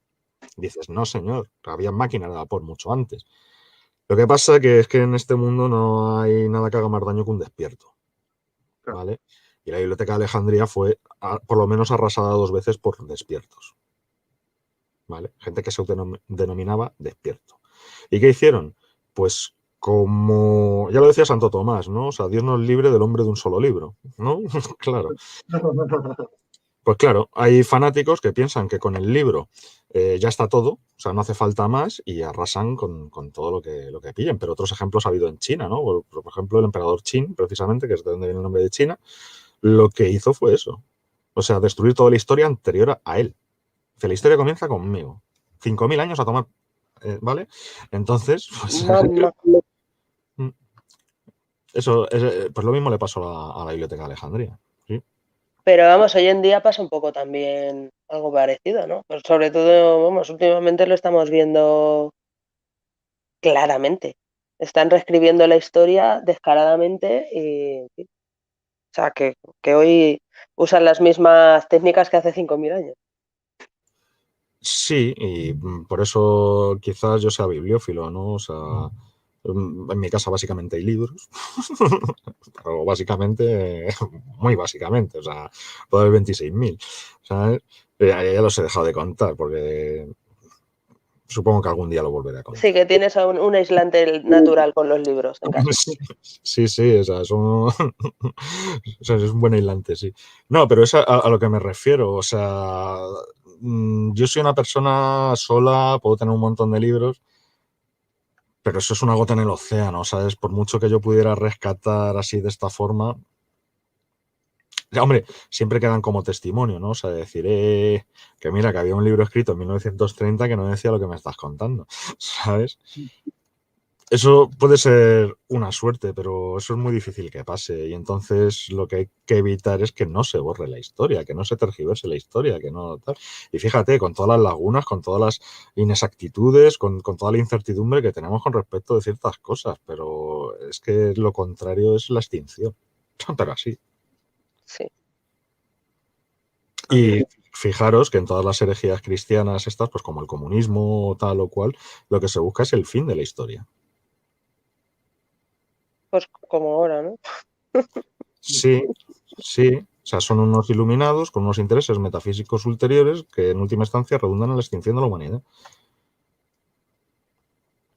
Dices, no, señor, había máquinas de vapor mucho antes. Lo que pasa que es que en este mundo no hay nada que haga más daño que un despierto, ¿vale? Y la Biblioteca de Alejandría fue, por lo menos, arrasada 2 veces por despiertos, ¿vale? Gente que se denominaba despierto. ¿Y qué hicieron? Pues como ya lo decía Santo Tomás, ¿no? O sea, Dios nos libre del hombre de un solo libro, ¿no? Claro. Pues claro, hay fanáticos que piensan que con el libro ya está todo, o sea, no hace falta más y arrasan con todo lo que pillen. Pero otros ejemplos ha habido en China, ¿no? Por ejemplo, el emperador Qin, precisamente, que es de donde viene el nombre de China, lo que hizo fue eso. O sea, destruir toda la historia anterior a él. O sea, la historia comienza conmigo. 5.000 años a tomar, ¿vale? Entonces, pues, Mamá. eso, pues lo mismo le pasó a la Biblioteca de Alejandría. ¿Sí? Pero vamos, hoy en día pasa un poco también algo parecido, ¿no? Pues sobre todo, vamos, últimamente lo estamos viendo claramente. Están reescribiendo la historia descaradamente y, o sea, que hoy usan las mismas técnicas que hace 5.000 años. Sí, y por eso quizás yo sea bibliófilo, ¿no? O sea, en mi casa básicamente hay libros, pero básicamente, muy básicamente, o sea, puede haber 26.000, ¿sabes? Ya los he dejado de contar porque supongo que algún día lo volveré a contar. Sí, que tienes un aislante natural con los libros en casa. Sí, sí, o sea, o sea, es un buen aislante, sí. No, pero es a lo que me refiero, o sea, yo soy una persona sola, puedo tener un montón de libros, pero eso es una gota en el océano, ¿sabes? Por mucho que yo pudiera rescatar así de esta forma, ya, hombre, siempre quedan como testimonio, ¿no? O sea, decir, que mira, que había un libro escrito en 1930 que no decía lo que me estás contando, ¿sabes? Eso puede ser una suerte, pero eso es muy difícil que pase. Y entonces lo que hay que evitar es que no se borre la historia, que no se tergiverse la historia, que no tal. Y fíjate, con todas las lagunas, con todas las inexactitudes, con toda la incertidumbre que tenemos con respecto de ciertas cosas, pero es que lo contrario es la extinción. Pero así. Sí. Y fijaros que en todas las herejías cristianas estas, pues como el comunismo o tal o cual, lo que se busca es el fin de la historia. Pues como ahora, ¿no? Sí, sí. O sea, son unos iluminados con unos intereses metafísicos ulteriores que en última instancia redundan en la extinción de la humanidad.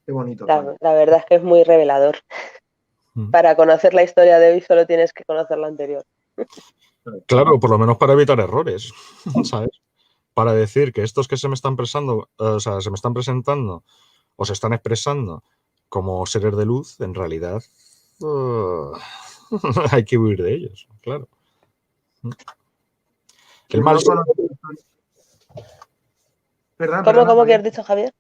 Qué bonito todo. La verdad es que es muy revelador. Para conocer la historia de hoy solo tienes que conocer la anterior. Claro, por lo menos para evitar errores, ¿sabes? Para decir que estos que se me están presentando, o sea, se me están presentando o se están expresando como seres de luz, en realidad hay que huir de ellos, claro. El mal. ¿Cómo que has dicho, Javier?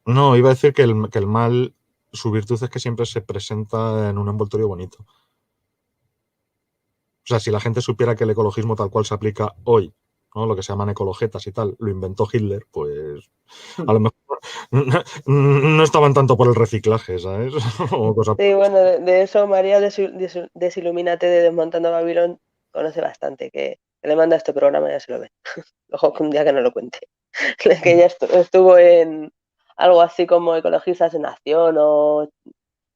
No, iba a decir que el mal, su virtud es que siempre se presenta en un envoltorio bonito. O sea, si la gente supiera que el ecologismo tal cual se aplica hoy, ¿no? Lo que se llaman ecologetas y tal, lo inventó Hitler, pues a lo mejor no estaban tanto por el reciclaje, ¿sabes? Sí, bueno, de eso María Desilumínate de Desmontando Babilón conoce bastante, que le manda este programa y ya se lo ve. Ojo, que un día que no lo cuente. Que ella estuvo en algo así como Ecologistas en Acción o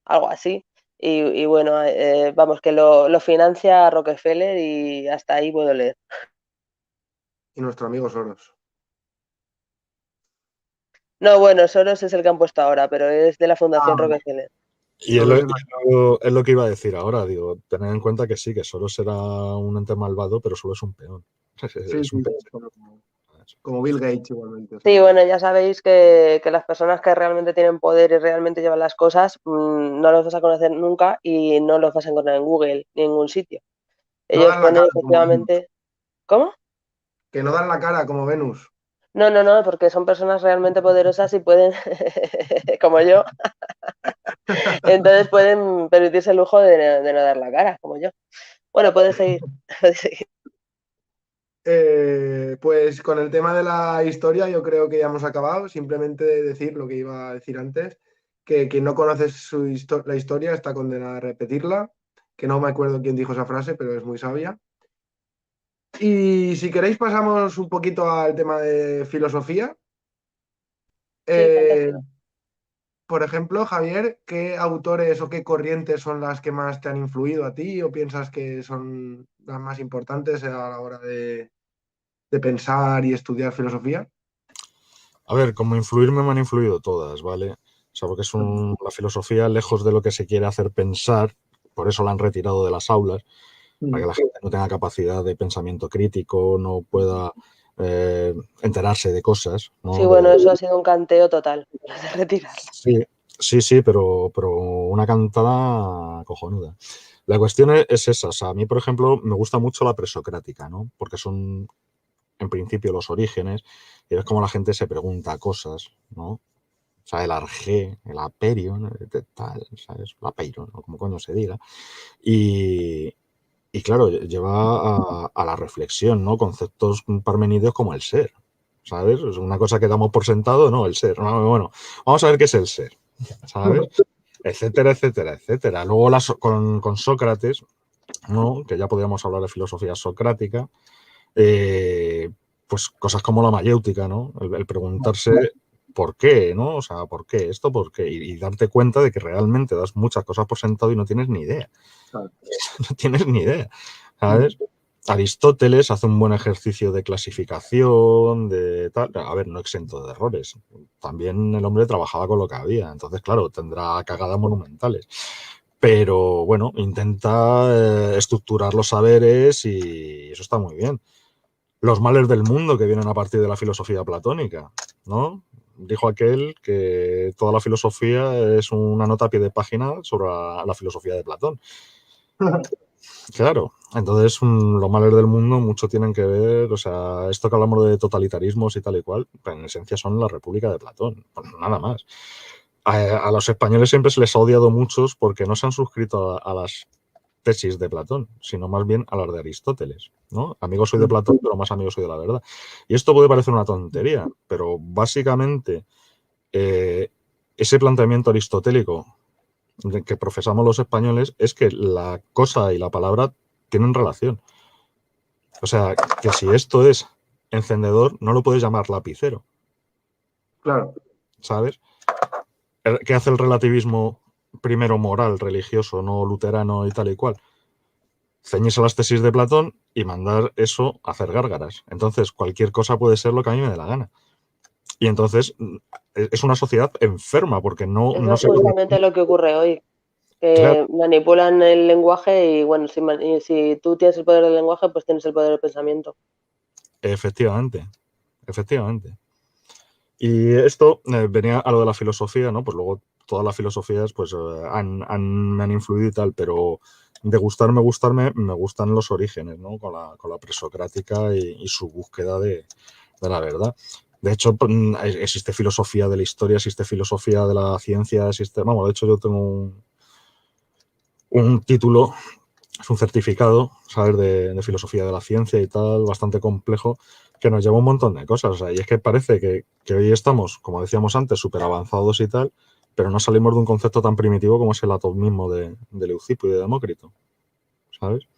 algo así. Y bueno, vamos, que lo financia Rockefeller y hasta ahí puedo leer. Y nuestro amigo Soros. No, bueno, Soros es el que han puesto ahora, pero es de la Fundación Rockefeller. Y es lo que iba a decir ahora, digo, tener en cuenta que sí, que solo será un ente malvado, pero solo es un peón. Es un peón. Como Bill Gates igualmente. Sí, bueno, ya sabéis que las personas que realmente tienen poder y realmente llevan las cosas, no los vas a conocer nunca y no los vas a encontrar en Google ni en ningún sitio. No Ellos dan la ponen cara como efectivamente... Venus. ¿Cómo? Que no dan la cara como Venus. No, porque son personas realmente poderosas y pueden, como yo, entonces pueden permitirse el lujo de no dar la cara, como yo. Bueno, puedes seguir. Puedes seguir. Pues con el tema de la historia yo creo que ya hemos acabado. Simplemente decir lo que iba a decir antes, que quien no conoce la historia está condenado a repetirla, que no me acuerdo quién dijo esa frase, pero es muy sabia. Y si queréis pasamos un poquito al tema de filosofía. Sí, fantástico. Por ejemplo, Javier, ¿qué autores o qué corrientes son las que más te han influido a ti o piensas que son las más importantes a la hora de pensar y estudiar filosofía? A ver, como influirme me han influido todas, ¿vale? O sea, porque la filosofía, lejos de lo que se quiere hacer pensar, por eso la han retirado de las aulas, para que la gente no tenga capacidad de pensamiento crítico, no pueda enterarse de cosas, ¿no? Sí, bueno, eso ha sido un canteo total, de retirarla. Sí, sí, pero una cantada cojonuda. La cuestión es esa. O sea, a mí, por ejemplo, me gusta mucho la presocrática, ¿no? Porque son, en principio, los orígenes, y ves cómo la gente se pregunta cosas, ¿no? O sea, el arjé, el aperion, tal, ¿sabes? El apeiron, o como coño se diga. Y claro, lleva a la reflexión, ¿no? Conceptos parmenideos como el ser, ¿sabes? Es una cosa que damos por sentado, ¿no? El ser. Bueno, vamos a ver qué es el ser, ¿sabes? Etcétera, etcétera, etcétera. Luego con Sócrates, ¿no? Que ya podríamos hablar de filosofía socrática, pues cosas como la mayéutica, ¿no? El preguntarse por qué, ¿no? O sea, ¿por qué esto? ¿Por qué? Y darte cuenta de que realmente das muchas cosas por sentado y no tienes ni idea. No tienes ni idea, ¿sabes? Aristóteles hace un buen ejercicio de clasificación, de tal. A ver, no exento de errores. También el hombre trabajaba con lo que había. Entonces, claro, tendrá cagadas monumentales. Pero bueno, intenta estructurar los saberes y eso está muy bien. Los males del mundo que vienen a partir de la filosofía platónica, ¿no? Dijo aquel que toda la filosofía es una nota a pie de página sobre la filosofía de Platón. Claro, entonces los males del mundo mucho tienen que ver, o sea, esto que hablamos de totalitarismos y tal y cual, pues en esencia son la República de Platón, pues nada más. A los españoles siempre se les ha odiado muchos porque no se han suscrito a las tesis de Platón, sino más bien a las de Aristóteles, ¿no? Amigo soy de Platón, pero más amigo soy de la verdad. Y esto puede parecer una tontería, pero básicamente ese planteamiento aristotélico que profesamos los españoles es que la cosa y la palabra tienen relación. O sea, que si esto es encendedor, no lo puedes llamar lapicero. Claro. ¿Sabes? ¿Qué hace el relativismo primero moral, religioso, no luterano y tal y cual? Ceñirse a las tesis de Platón y mandar eso a hacer gárgaras. Entonces, cualquier cosa puede ser lo que a mí me dé la gana. Y entonces es una sociedad enferma porque no es justamente lo que ocurre hoy. Que claro, manipulan el lenguaje y bueno, si tú tienes el poder del lenguaje, pues tienes el poder del pensamiento. Efectivamente, efectivamente. Y esto venía a lo de la filosofía, ¿no? Pues luego todas las filosofías pues me han influido y tal, pero de gustarme, me gustan los orígenes, ¿no? Con la presocrática y su búsqueda de la verdad. De hecho, existe filosofía de la historia, existe filosofía de la ciencia, vamos, de hecho yo tengo un título, es un certificado, ¿sabes? De filosofía de la ciencia y tal, bastante complejo, que nos lleva un montón de cosas. O sea, y es que parece que hoy estamos, como decíamos antes, súper avanzados y tal, pero no salimos de un concepto tan primitivo como es el atomismo de Leucipo y de Demócrito, ¿sabes?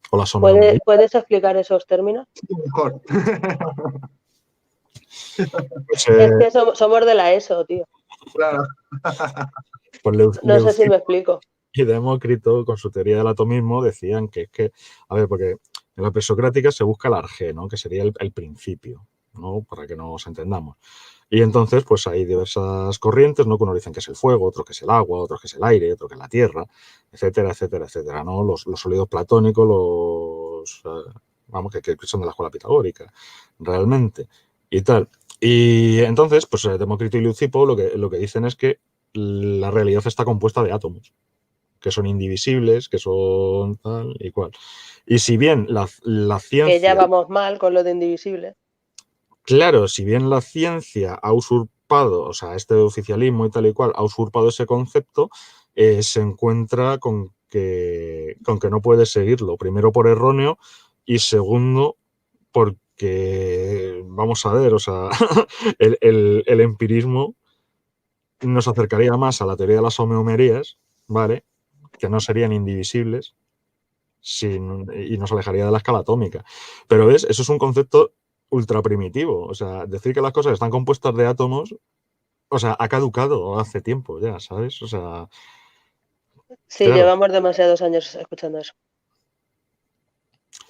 O la sonometría. ¿Puedes explicar esos términos? Mejor. Pues, es que somos de la ESO, tío. Claro. Pues no sé si me explico. Y Demócrito, con su teoría del atomismo, decían que es que, a ver, porque en la presocrática se busca el arjé, ¿no? Que sería el principio, ¿no? Para que nos entendamos. Y entonces, pues hay diversas corrientes, ¿no? Que unos dicen que es el fuego, otros que es el agua, otros que es el aire, otro que es la tierra, etcétera, etcétera, etcétera, ¿no? Los sólidos platónicos, vamos, que son de la escuela pitagórica, realmente, y tal. Y entonces, pues Demócrito y Leucipo lo que dicen es que la realidad está compuesta de átomos, que son indivisibles, que son tal y cual. Y si bien la ciencia... Que ya vamos mal con lo de indivisible. Claro, si bien la ciencia ha usurpado, o sea, este oficialismo y tal y cual, ha usurpado ese concepto, se encuentra con que no puede seguirlo. Primero por erróneo y segundo porque, vamos a ver, o sea, el empirismo nos acercaría más a la teoría de las homeomerías, ¿vale? Que no serían indivisibles y nos alejaría de la escala atómica. Pero ves, eso es un concepto ultra primitivo. O sea, decir que las cosas están compuestas de átomos, o sea, ha caducado hace tiempo ya, ¿sabes? O sea... Sí, claro, llevamos demasiados años escuchando eso.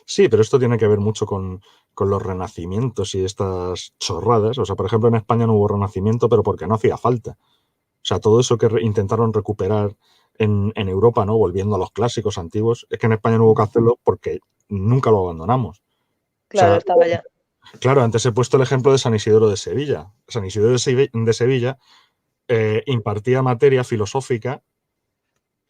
Sí, pero esto tiene que ver mucho con los renacimientos y estas chorradas. O sea, por ejemplo, en España no hubo renacimiento, pero porque no hacía falta. O sea, todo eso que intentaron recuperar en Europa, ¿no? Volviendo a los clásicos antiguos, es que en España no hubo que hacerlo porque nunca lo abandonamos. Claro, o sea, estaba ya. Claro, antes he puesto el ejemplo de San Isidoro de Sevilla. San Isidoro de Sevilla impartía materia filosófica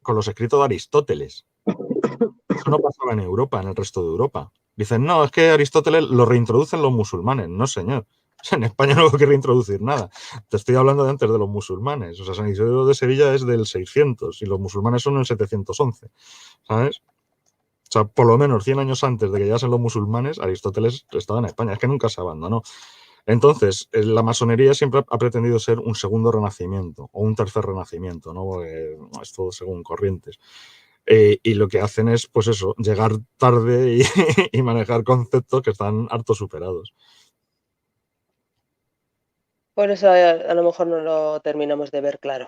con los escritos de Aristóteles. Eso no pasaba en Europa, en el resto de Europa. Dicen, no, es que Aristóteles lo reintroducen los musulmanes. No, señor. En España no hubo que reintroducir nada. Te estoy hablando de antes de los musulmanes. O sea, San Isidro de Sevilla es del 600 y los musulmanes son el 711. ¿Sabes? O sea, por lo menos 100 años antes de que llegasen los musulmanes, Aristóteles estaba en España. Es que nunca se abandonó. Entonces, la masonería siempre ha pretendido ser un segundo renacimiento o un tercer renacimiento, ¿no? Porque es todo según corrientes. Y lo que hacen es, pues eso, llegar tarde y manejar conceptos que están harto superados. Por eso a lo mejor no lo terminamos de ver claro.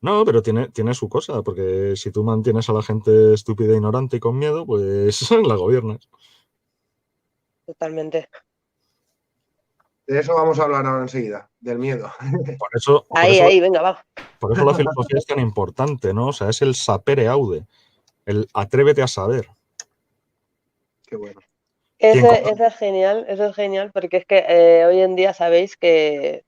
No, pero tiene su cosa, porque si tú mantienes a la gente estúpida, ignorante y con miedo, pues la gobiernas. Totalmente. De eso vamos a hablar ahora enseguida, del miedo. Por eso Ahí, venga, va. Por eso la filosofía es tan importante, ¿no? O sea, es el sapere aude, el atrévete a saber. Qué bueno. Eso es genial, porque es que hoy en día sabéis que,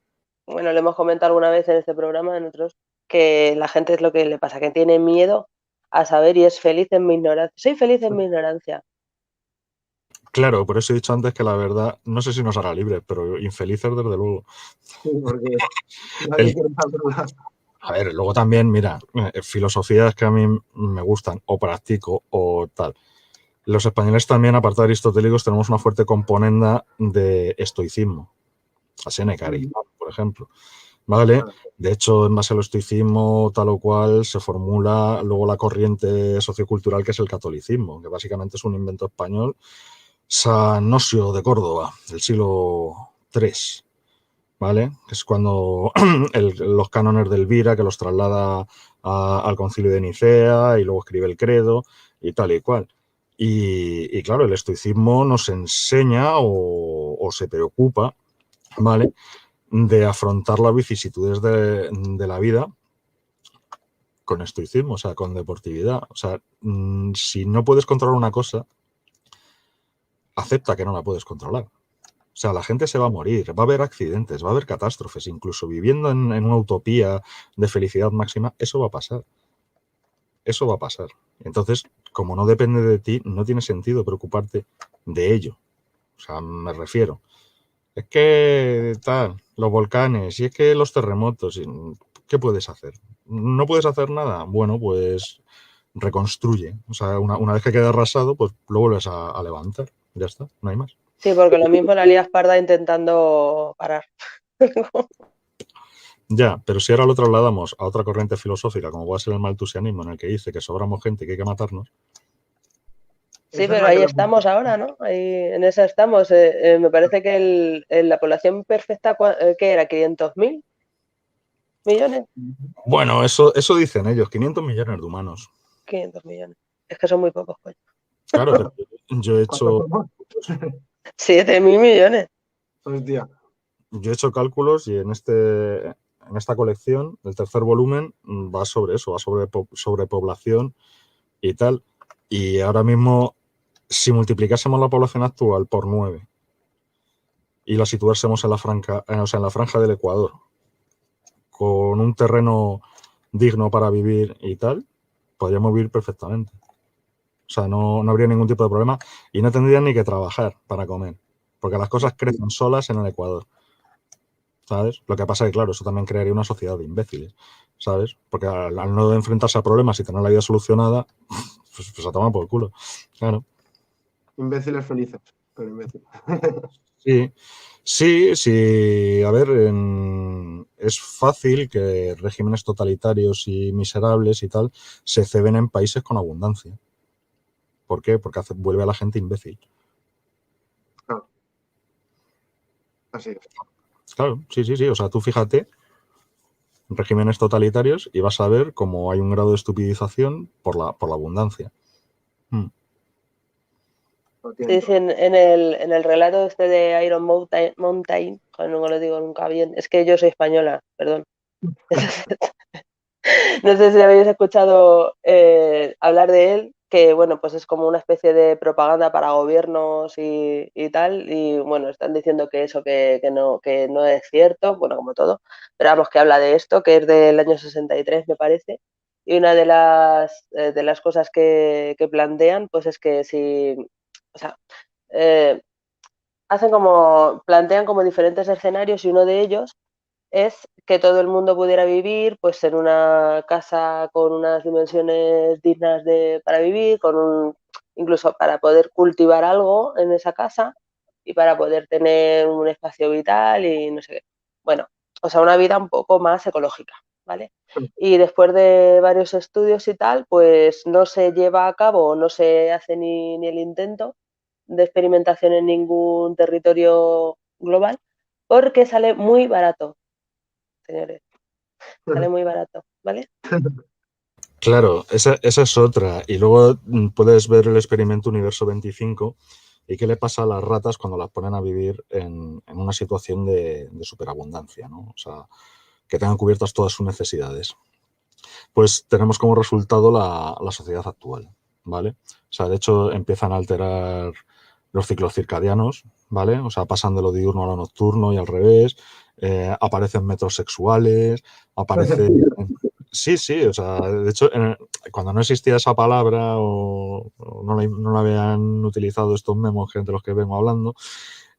bueno, lo hemos comentado alguna vez en este programa, en otros, que la gente es lo que le pasa, que tiene miedo a saber y es feliz en mi ignorancia. Soy feliz en mi ignorancia. Claro, por eso he dicho antes que la verdad, no sé si nos hará libres, pero infelices desde luego. Sí, porque nadie quiere saberla. A ver, luego también, mira, filosofías que a mí me gustan o practico o tal. Los españoles también, aparte de aristotélicos, tenemos una fuerte componenda de estoicismo. A Séneca, por ejemplo. ¿Vale? De hecho, en base al estoicismo, tal o cual, se formula luego la corriente sociocultural que es el catolicismo, que básicamente es un invento español, San Osio de Córdoba, del siglo III, ¿vale? Que es cuando los cánones de Elvira, que los traslada al concilio de Nicea y luego escribe el credo y tal y cual. Y claro, el estoicismo nos enseña o se preocupa, ¿vale?, de afrontar las vicisitudes de la vida con estoicismo, o sea, con deportividad. O sea, si no puedes controlar una cosa, acepta que no la puedes controlar. O sea, la gente se va a morir, va a haber accidentes, va a haber catástrofes, incluso viviendo en una utopía de felicidad máxima, eso va a pasar. Eso va a pasar. Entonces, como no depende de ti, no tiene sentido preocuparte de ello. O sea, me refiero. Es que tal, los volcanes, y es que los terremotos, ¿qué puedes hacer? ¿No puedes hacer nada? Bueno, pues reconstruye. O sea, una vez que queda arrasado, pues lo vuelves a levantar. Ya está, no hay más. Sí, porque lo mismo la lías parda intentando parar. Ya, pero si ahora lo trasladamos a otra corriente filosófica, como va a ser el maltusianismo, en el que dice que sobramos gente y que hay que matarnos. Sí, pero ahí estamos ahora, ¿no? Ahí, en esa estamos. Me parece que la población perfecta, ¿qué era? ¿500.000 millones? Bueno, eso dicen ellos, 500 millones de humanos. 500 millones. Es que son muy pocos, coño. Claro, pero yo he hecho... 7.000 millones. Hostia. Yo he hecho cálculos y en esta colección, el tercer volumen, va sobre eso, va sobre población y tal. Y ahora mismo, si multiplicásemos la población actual por 9 y la situásemos en la franja del Ecuador, con un terreno digno para vivir y tal, podríamos vivir perfectamente. O sea, no habría ningún tipo de problema y no tendrían ni que trabajar para comer, porque las cosas crecen solas en el Ecuador. ¿Sabes? Lo que pasa es que, claro, eso también crearía una sociedad de imbéciles, ¿sabes? Porque al no enfrentarse a problemas y tener la vida solucionada, pues a tomar por el culo, claro. Imbéciles felices, pero imbéciles. Sí, a ver, es fácil que regímenes totalitarios y miserables y tal se ceben en países con abundancia. ¿Por qué? Porque vuelve a la gente imbécil. Claro. Así es. Claro, sí. O sea, tú fíjate, regímenes totalitarios y vas a ver cómo hay un grado de estupidización por la abundancia. Dicen en el relato este de Iron Mountain, joder, no me lo digo nunca bien, es que yo soy española, perdón. No sé si habéis escuchado hablar de él, que bueno, pues es como una especie de propaganda para gobiernos y tal, y bueno, están diciendo que eso que no es cierto, bueno, como todo, pero vamos, que habla de esto, que es del año 63, me parece, Y una de las cosas que plantean, pues es que si, o sea, eh, plantean como diferentes escenarios y uno de ellos es que todo el mundo pudiera vivir pues en una casa con unas dimensiones dignas para vivir, incluso para poder cultivar algo en esa casa y para poder tener un espacio vital y no sé qué. Bueno, o sea, una vida un poco más ecológica, ¿vale? Y después de varios estudios y tal, pues no se lleva a cabo, no se hace ni el intento de experimentación en ningún territorio global porque sale muy barato, señores. Sale muy barato, ¿vale? Claro, esa es otra. Y luego puedes ver el experimento Universo 25 y qué le pasa a las ratas cuando las ponen a vivir en una situación de superabundancia, ¿no? O sea, que tengan cubiertas todas sus necesidades. Pues tenemos como resultado la sociedad actual, ¿vale? O sea, de hecho empiezan a alterar los ciclos circadianos, ¿vale? O sea, pasan de lo diurno a lo nocturno y al revés, aparecen metrosexuales, aparecen... Sí, sí, o sea, de hecho, cuando no existía esa palabra o no la habían utilizado estos memos de los que vengo hablando,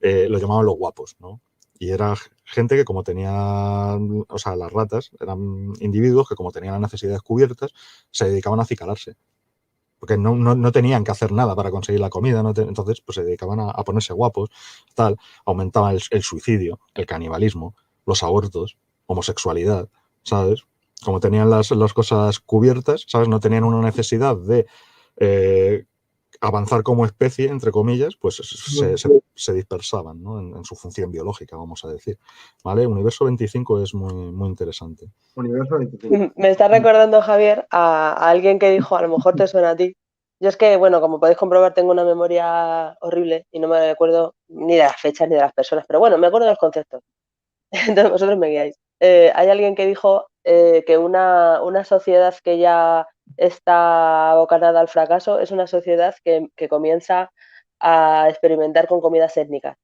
lo llamaban los guapos, ¿no? Y era gente que como tenía, o sea, las ratas eran individuos que como tenían las necesidades cubiertas, se dedicaban a acicalarse. Porque no tenían que hacer nada para conseguir la comida, entonces pues se dedicaban a ponerse guapos, tal, aumentaba el suicidio, el canibalismo, los abortos, homosexualidad, ¿sabes? Como tenían las cosas cubiertas, ¿sabes? No tenían una necesidad de avanzar como especie, entre comillas, pues se dispersaban, ¿no? En su función biológica, vamos a decir. ¿Vale? Universo 25 es muy, muy interesante. Universo 25. Me está recordando, Javier, a alguien que dijo, a lo mejor te suena a ti. Yo es que, bueno, como podéis comprobar, tengo una memoria horrible y no me acuerdo ni de las fechas ni de las personas, pero bueno, me acuerdo de los conceptos. Entonces vosotros me guiáis. Hay alguien que dijo que una sociedad que ya está abocanada al fracaso es una sociedad que comienza a experimentar con comidas étnicas.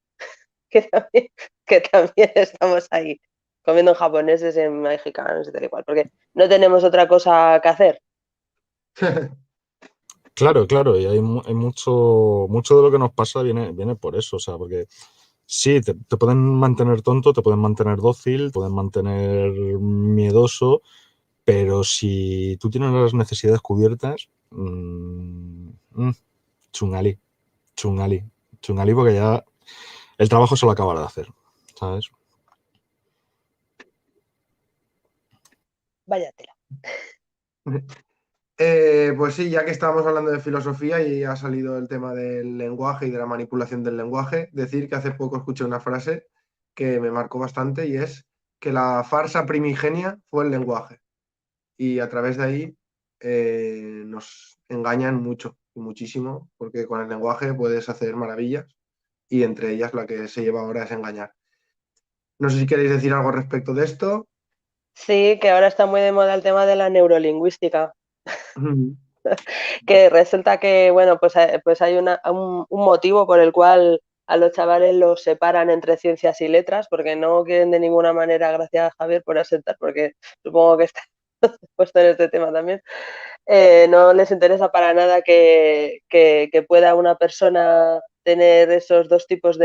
Que también, que también estamos ahí, comiendo en japoneses, en mexicanos y tal y cual, porque no tenemos otra cosa que hacer. Claro, claro, y hay mucho de lo que nos pasa viene por eso, o sea, porque sí, te pueden mantener tonto, te pueden mantener dócil, te pueden mantener miedoso, pero si tú tienes las necesidades cubiertas, chungali, chungali, chungali, porque ya el trabajo se lo acaba de hacer, ¿sabes? Vaya tela. Pues sí, ya que estábamos hablando de filosofía y ha salido el tema del lenguaje y de la manipulación del lenguaje, decir que hace poco escuché una frase que me marcó bastante y es que la farsa primigenia fue el lenguaje. Y a través de ahí nos engañan mucho, muchísimo, porque con el lenguaje puedes hacer maravillas y entre ellas la que se lleva ahora es engañar. No sé si queréis decir algo respecto de esto. Sí, que ahora está muy de moda el tema de la neurolingüística. Que resulta que, bueno, pues hay un motivo por el cual a los chavales los separan entre ciencias y letras, porque no quieren de ninguna manera, gracias Javier por aceptar, porque supongo que está puesto en este tema también, no les interesa para nada que pueda una persona tener esos dos tipos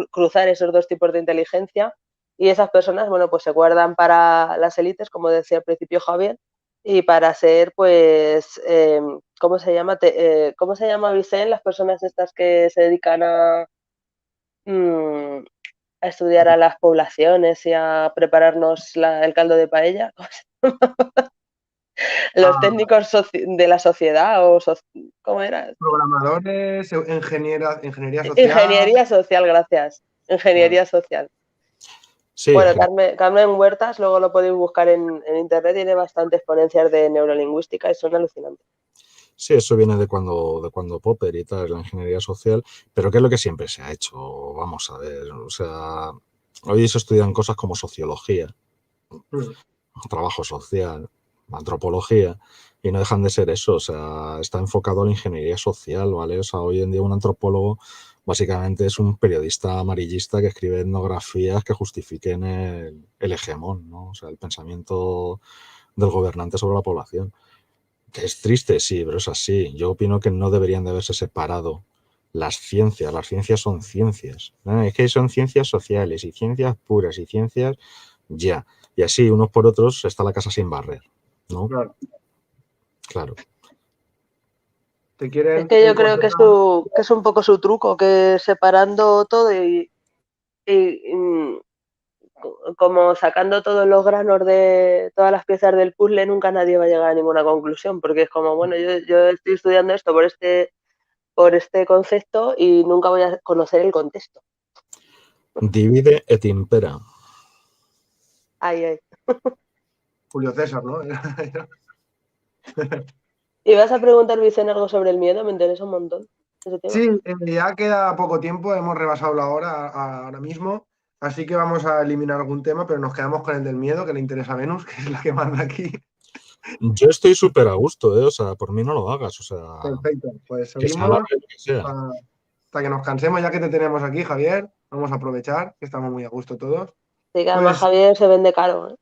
cruzar esos dos tipos de inteligencia y esas personas, bueno, pues se guardan para las élites, como decía al principio Javier, y para ser, pues, ¿cómo se llama? ¿Cómo se llama, Vicente, las personas estas que se dedican mm, a estudiar a las poblaciones y a prepararnos el caldo de paella? Los Ah, técnicos de la sociedad ¿cómo era? programadores, ingeniería social. Ingeniería social, gracias. Vale. Ingeniería social. Sí, Bueno, Carmen Huertas, luego lo podéis buscar en internet, tiene bastantes ponencias de neurolingüística y son alucinantes. sí, eso viene de cuando Popper y tal, la ingeniería social, pero ¿qué es lo que siempre se ha hecho? Vamos a ver, o sea, hoy se estudian cosas como sociología, Mm. trabajo social, antropología, y no dejan de ser eso, o sea, está enfocado a la ingeniería social, ¿vale? O sea, hoy en día un antropólogo básicamente es un periodista amarillista que escribe etnografías que justifiquen el hegemón, ¿no? O sea, el pensamiento del gobernante sobre la población. Que es triste, sí, pero es así. Yo opino que no deberían de haberse separado las ciencias. Las ciencias son ciencias. Es que son ciencias sociales y ciencias puras y ciencias ya. Y así, unos por otros, está la casa sin barrer, ¿no? Claro. Claro. Te quieren Es que yo creo que encontrar... que es un poco su truco, que separando todo y como sacando todos los granos de todas las piezas del puzzle, nunca nadie va a llegar a ninguna conclusión, porque es como, bueno, yo estoy estudiando esto por este concepto y nunca voy a conocer el contexto. Divide et impera. Ay, ay. Julio César, ¿no? ¿Y vas a preguntar, Vicente, algo sobre el miedo? Me interesa un montón ese tema. Sí, ya queda poco tiempo, hemos rebasado la hora ahora mismo, así que vamos a eliminar algún tema, pero nos quedamos con el del miedo, que le interesa a Venus, que es la que manda aquí. Yo estoy súper a gusto, ¿eh? O sea, por mí no lo hagas, o sea... Perfecto, pues Que sea seguimos largo que sea. hasta que nos cansemos, ya que te tenemos aquí, Javier. Vamos a aprovechar, que estamos muy a gusto todos. Sí, que además Pues Javier se vende caro, ¿eh?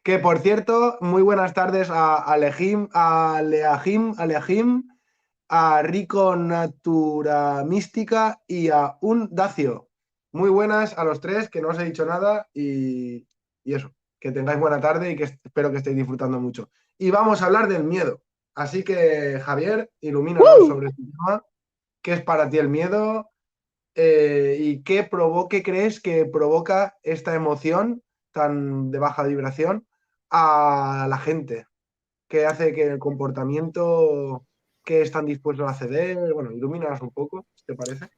que por cierto, muy buenas tardes a Alejim, a Leajim, a Rico Natura Mística y a un Dacio. Muy buenas a los tres, que no os he dicho nada y eso, que tengáis buena tarde y que espero que estéis disfrutando mucho. Y vamos a hablar del miedo. Así que, Javier, ilumínanos sobre este tema. ¿Qué es para ti el miedo? ¿Y qué crees que provoca esta emoción tan de baja vibración a la gente? ¿Qué hace que el comportamiento que están dispuestos a ceder? Bueno, ilumínanos un poco, si te parece.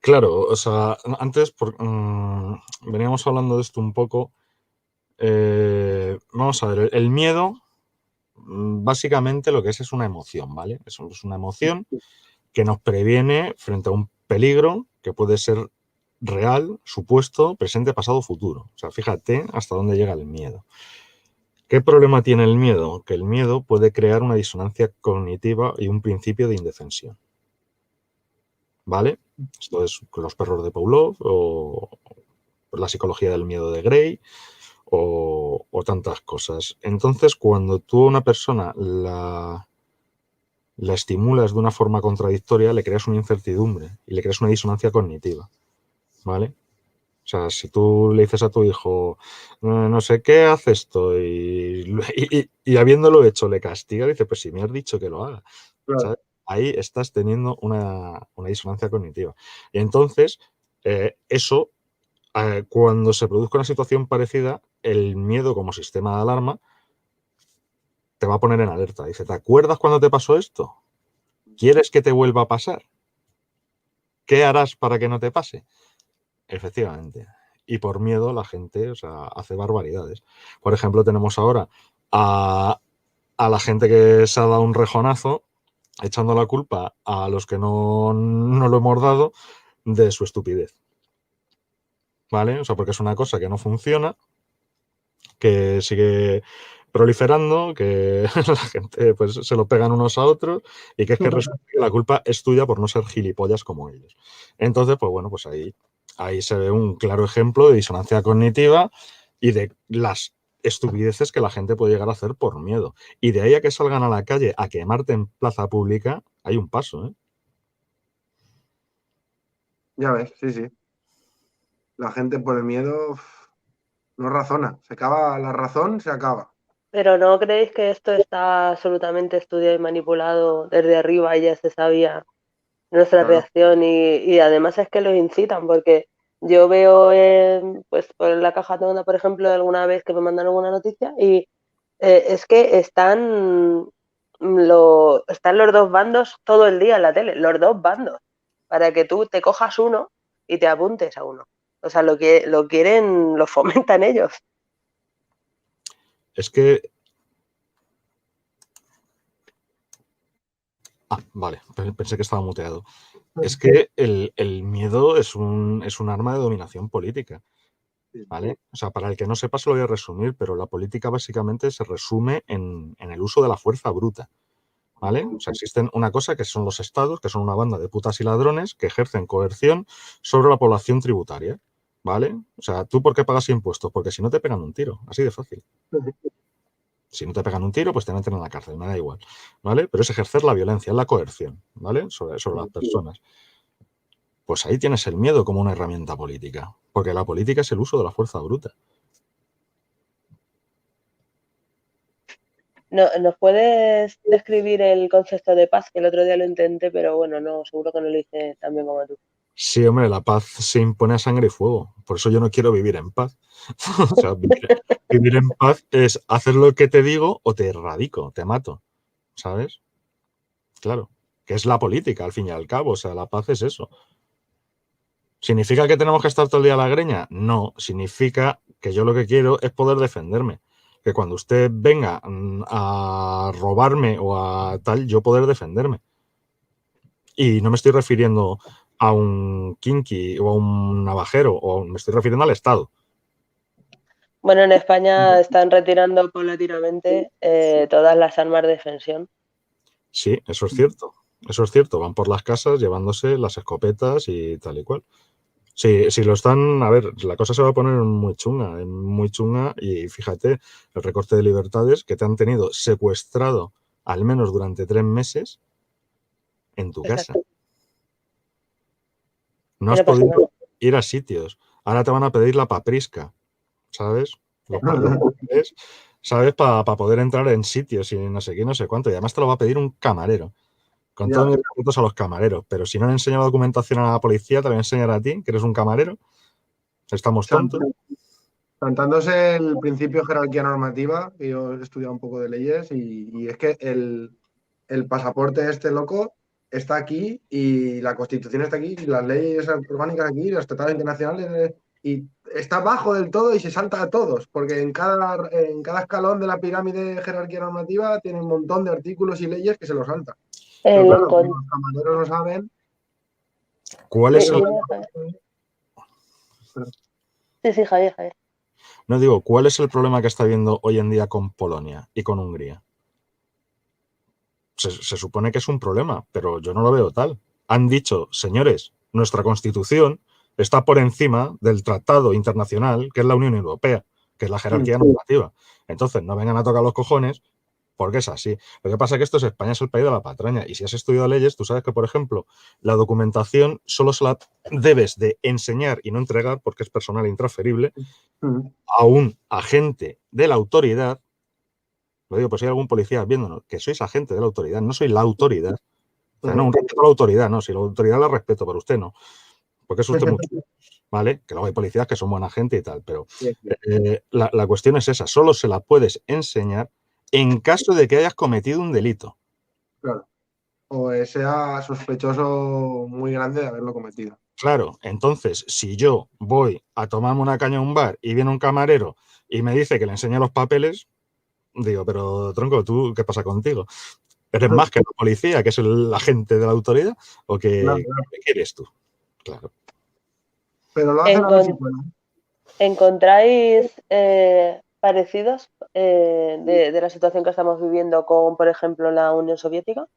Claro, o sea, antes veníamos hablando de esto un poco. Vamos a ver, el miedo, básicamente lo que es una emoción, ¿vale? Es una emoción que nos previene frente a un peligro que puede ser real, supuesto, presente, pasado, futuro. O sea, fíjate hasta dónde llega el miedo. ¿Qué problema tiene el miedo? Que el miedo puede crear una disonancia cognitiva y un principio de indefensión. ¿Vale? Esto es los perros de Pavlov o la psicología del miedo de Gray o tantas cosas. Entonces, cuando tú a una persona la estimulas de una forma contradictoria, le creas una incertidumbre y le creas una disonancia cognitiva. ¿Vale? O sea, si tú le dices a tu hijo, no sé qué, haz esto, y habiéndolo hecho le castiga, dice, pues si me has dicho que lo haga. Claro. ¿Sabes? Ahí estás teniendo una disonancia cognitiva. Y entonces, eso, cuando se produzca una situación parecida, el miedo como sistema de alarma te va a poner en alerta. Dice, ¿te acuerdas cuando te pasó esto? ¿Quieres que te vuelva a pasar? ¿Qué harás para que no te pase? Efectivamente. Y por miedo la gente, o sea, hace barbaridades. Por ejemplo, tenemos ahora a la gente que se ha dado un rejonazo echando la culpa a los que no lo hemos dado de su estupidez. ¿Vale? O sea, porque es una cosa que no funciona, que sigue proliferando, que la gente pues se lo pegan unos a otros y que es que resulta que la culpa es tuya por no ser gilipollas como ellos. Entonces, pues bueno, pues ahí se ve un claro ejemplo de disonancia cognitiva y de las estupideces que la gente puede llegar a hacer por miedo. Y de ahí a que salgan a la calle a quemarte en plaza pública, hay un paso, ¿eh? Ya ves, sí, sí. La gente por el miedo no razona. Se acaba la razón, se acaba. Pero ¿no creéis que esto está absolutamente estudiado y manipulado desde arriba y ya se sabía nuestra Claro. reacción y además es que los incitan porque yo veo pues por la caja tonda, por ejemplo, alguna vez que me mandan alguna noticia y es que están los dos bandos todo el día en la tele, los dos bandos, para que tú te cojas uno y te apuntes a uno. O sea, lo quieren, lo fomentan ellos. Es que... Ah, vale, pensé que estaba muteado. Es que el miedo es un arma de dominación política, ¿vale? O sea, para el que no sepa se lo voy a resumir, pero la política básicamente se resume en el uso de la fuerza bruta, ¿vale? O sea, existen una cosa que son los estados, que son una banda de putas y ladrones que ejercen coerción sobre la población tributaria, ¿vale? O sea, ¿tú por qué pagas impuestos? Porque si no te pegan un tiro, así de fácil. Si no te pegan un tiro, pues te meten en la cárcel, me da igual, ¿vale? Pero es ejercer la violencia, es la coerción, ¿vale? Sobre las personas. Pues ahí tienes el miedo como una herramienta política, porque la política es el uso de la fuerza bruta. No, ¿nos puedes describir el concepto de paz? Que el otro día lo intenté, pero bueno, no, seguro que no lo hice tan bien como tú. Sí, hombre, la paz se impone a sangre y fuego. Por eso yo no quiero vivir en paz. O sea, vivir en paz es hacer lo que te digo o te erradico, te mato, ¿sabes? Claro, que es la política, al fin y al cabo. O sea, la paz es eso. ¿Significa que tenemos que estar todo el día a la greña? No, significa que yo lo que quiero es poder defenderme. Que cuando usted venga a robarme o a tal, yo poder defenderme. Y no me estoy refiriendo a un kinky o a un navajero, o me estoy refiriendo al Estado. Bueno, en España están retirando paulatinamente todas las armas de defensión. Sí, eso es cierto. Eso es cierto. Van por las casas llevándose las escopetas y tal y cual. Sí, si lo están, a ver, la cosa se va a poner muy chunga y fíjate, el recorte de libertades que te han tenido secuestrado al menos durante 3 meses en tu casa. Exacto. No has podido ir a sitios. Ahora te van a pedir la paprisca, ¿sabes? Los papeles, ¿sabes? Para poder entrar en sitios y no sé qué, no sé cuánto. Y además te lo va a pedir un camarero. Con todos mis respetos a los camareros. Pero si no le enseño la documentación a la policía, te voy a enseñar a ti, que eres un camarero. Estamos tontos. Plantándose el principio de jerarquía normativa, que yo he estudiado un poco de leyes, y es que el pasaporte este loco está aquí y la Constitución está aquí y las leyes orgánicas aquí y los tratados internacionales y está bajo del todo y se salta a todos, porque en cada escalón de la pirámide de jerarquía normativa tiene un montón de artículos y leyes que se los salta. Pero claro, como los camareros no saben. ¿Cuál es el... Sí, Javier. No digo, ¿cuál es el problema que está habiendo hoy en día con Polonia y con Hungría? Se supone que es un problema, pero yo no lo veo tal. Han dicho, señores, nuestra Constitución está por encima del tratado internacional, que es la Unión Europea, que es la jerarquía normativa. Entonces, no vengan a tocar los cojones porque es así. Lo que pasa es que esto es España, es el país de la patraña. Y si has estudiado leyes, tú sabes que, por ejemplo, la documentación solo se la debes de enseñar y no entregar, porque es personal e intransferible, a un agente de la autoridad. Lo digo, pues si hay algún policía viéndonos, que sois agente de la autoridad, no soy la autoridad. O sea, no, un respeto a la autoridad, no. Si la autoridad la respeto, pero usted no. Porque es usted mucho, ¿vale? Que luego hay policías que son buena gente y tal, pero la cuestión es esa. Solo se la puedes enseñar en caso de que hayas cometido un delito. Claro. O sea sospechoso muy grande de haberlo cometido. Claro, entonces, si yo voy a tomarme una caña a un bar y viene un camarero y me dice que le enseñe los papeles, digo, pero tronco, ¿tú qué pasa contigo? ¿Eres más que la policía, que es el agente de la autoridad? ¿O qué quieres tú? Claro. Pero lo hacen a ver si pueden. ¿Encontráis parecidos de la situación que estamos viviendo con, por ejemplo, la Unión Soviética?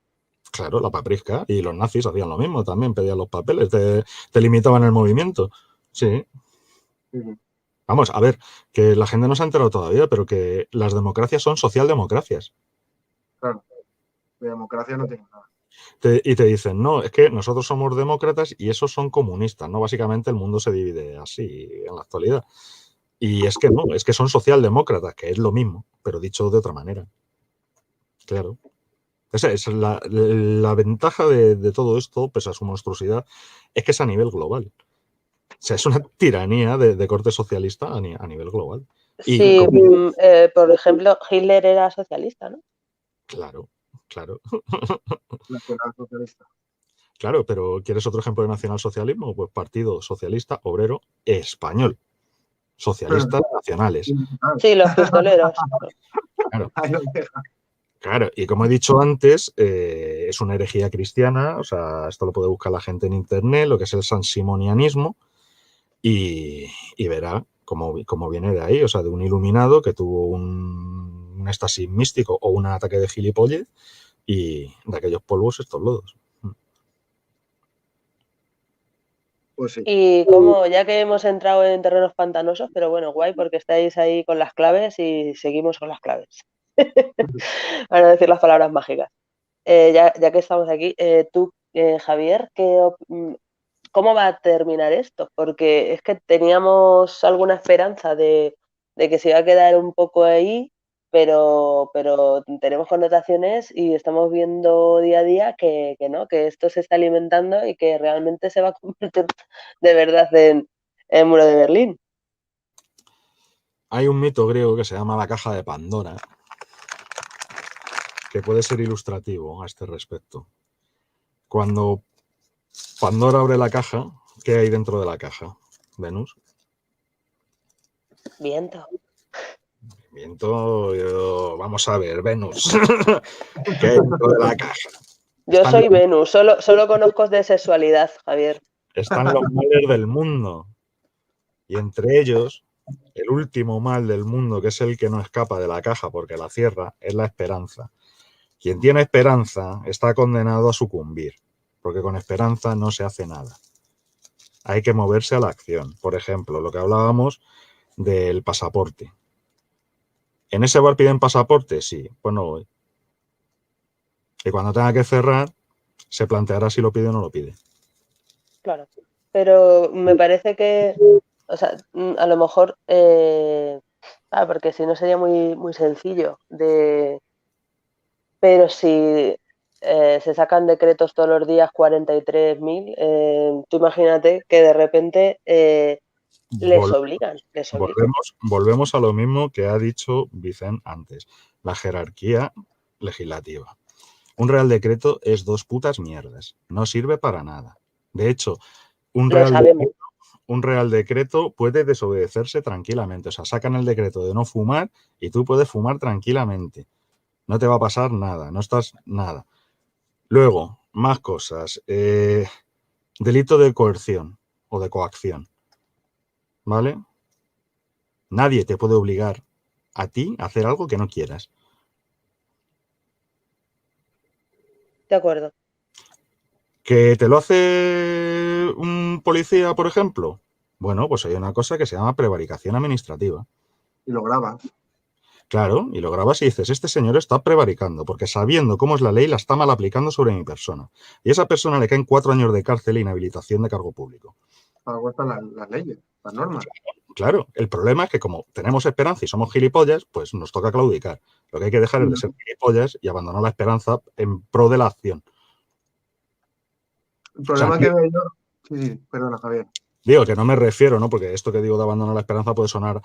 Claro, la paprisca. Y los nazis hacían lo mismo también, pedían los papeles, te limitaban el movimiento. Sí. Vamos, a ver, que la gente no se ha enterado todavía, pero que las democracias son socialdemocracias. Claro, de democracia no tiene nada. Y te dicen, no, es que nosotros somos demócratas y esos son comunistas, ¿no? Básicamente el mundo se divide así en la actualidad. Y es que no, es que son socialdemócratas, que es lo mismo, pero dicho de otra manera. Claro. Esa es la ventaja de todo esto, pese a su monstruosidad, es que es a nivel global. O sea, es una tiranía de corte socialista a nivel global. Sí, por ejemplo, Hitler era socialista, ¿no? Claro. Nacionalsocialista. Claro, pero ¿quieres otro ejemplo de nacionalsocialismo? Pues Partido Socialista Obrero Español. Socialistas nacionales. Sí, los pistoleros. Claro, y como he dicho antes, es una herejía cristiana, o sea, esto lo puede buscar la gente en internet, lo que es el sansimonianismo, y verá cómo viene de ahí, o sea, de un iluminado que tuvo un éxtasis místico o un ataque de gilipollez y de aquellos polvos estos lodos. Pues sí. Y como ya que hemos entrado en terrenos pantanosos, pero bueno, guay, porque estáis ahí con las claves y seguimos con las claves. Para no decir las palabras mágicas. Ya que estamos aquí, tú, Javier, ¿cómo va a terminar esto? Porque es que teníamos alguna esperanza de que se iba a quedar un poco ahí, pero tenemos connotaciones y estamos viendo día a día que no, que esto se está alimentando y que realmente se va a convertir de verdad en muro de Berlín. Hay un mito griego que se llama la caja de Pandora, que puede ser ilustrativo a este respecto. Cuando Pandora abre la caja, ¿qué hay dentro de la caja? Venus. Viento. Viento, vamos a ver, Venus. ¿Qué hay dentro de la caja? Yo Están, soy Venus, solo conozco de sexualidad, Javier. están los males del mundo. Y entre ellos, el último mal del mundo, que es el que no escapa de la caja porque la cierra, es la esperanza. Quien tiene esperanza está condenado a sucumbir, porque con esperanza no se hace nada. Hay que moverse a la acción. Por ejemplo, lo que hablábamos del pasaporte. ¿En ese bar piden pasaporte? Sí, pues no voy. Y cuando tenga que cerrar, se planteará si lo pide o no lo pide. Claro. Pero me parece que, o sea, a lo mejor, porque si no sería muy sencillo pero si se sacan decretos todos los días 43.000, tú imagínate que de repente les Vol- obligan, les obligan. volvemos a lo mismo que ha dicho Vicente antes, la jerarquía legislativa. Un real decreto es dos putas mierdas, no sirve para nada. De hecho, un Lo real, sabemos. un real decreto puede desobedecerse tranquilamente. O sea, sacan el decreto de no fumar y tú puedes fumar tranquilamente. No te va a pasar nada, no estás nada. Luego, más cosas. Delito de coerción o de coacción. ¿Vale? Nadie te puede obligar a ti a hacer algo que no quieras. De acuerdo. ¿Que te lo hace un policía, por ejemplo? Bueno, pues hay una cosa que se llama prevaricación administrativa. Y lo grabas. Claro, y lo grabas y dices, este señor está prevaricando, porque sabiendo cómo es la ley, la está mal aplicando sobre mi persona. Y a esa persona le caen 4 años de cárcel e inhabilitación de cargo público. Para algo están las leyes, las normas. Claro, el problema es que como tenemos esperanza y somos gilipollas, pues nos toca claudicar. Lo que hay que dejar es de ser gilipollas y abandonar la esperanza en pro de la acción. El O sea, problema que veo yo. Sí, perdona, Javier. digo que no me refiero, ¿no? Porque esto que digo de abandonar la esperanza puede sonar,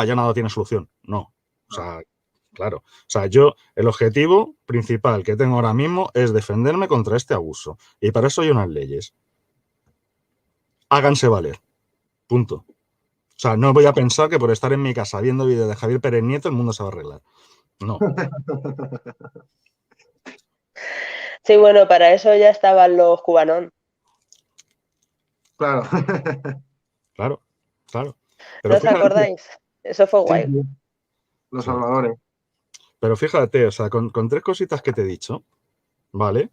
ya nada tiene solución. No. O sea, claro. O sea, el objetivo principal que tengo ahora mismo es defenderme contra este abuso. Y para eso hay unas leyes. Háganse valer. Punto. O sea, no voy a pensar que por estar en mi casa viendo vídeos de Javier Pérez Nieto el mundo se va a arreglar. No. Sí, bueno, para eso ya estaban los cubanón. Claro. Claro, claro. ¿No Pero os fíjate, acordáis? Eso fue Sí, guay. sí, los sí. habladores. Pero fíjate, o sea, con tres cositas que te he dicho, ¿vale?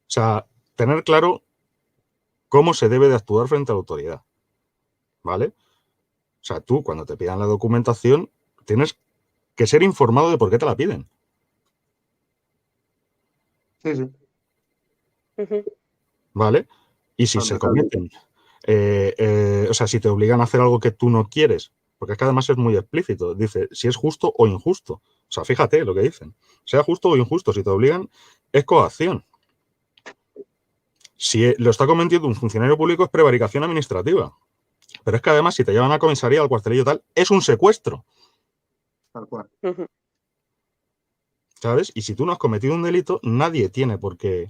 O sea, tener claro cómo se debe de actuar frente a la autoridad, ¿vale? O sea, tú cuando te pidan la documentación tienes que ser informado de por qué te la piden, Sí, sí. Ujú. ¿vale? Y si Para se empezar. cometen, o sea, si te obligan a hacer algo que tú no quieres, porque es que además es muy explícito, dice si es justo o injusto. O sea, fíjate lo que dicen. Sea justo o injusto, si te obligan, es coacción. Si lo está cometiendo un funcionario público es prevaricación administrativa. Pero es que además, si te llevan a comisaría, al cuartelillo tal, es un secuestro, Tal cual. Ujú. ¿sabes? Y si tú no has cometido un delito, nadie tiene por qué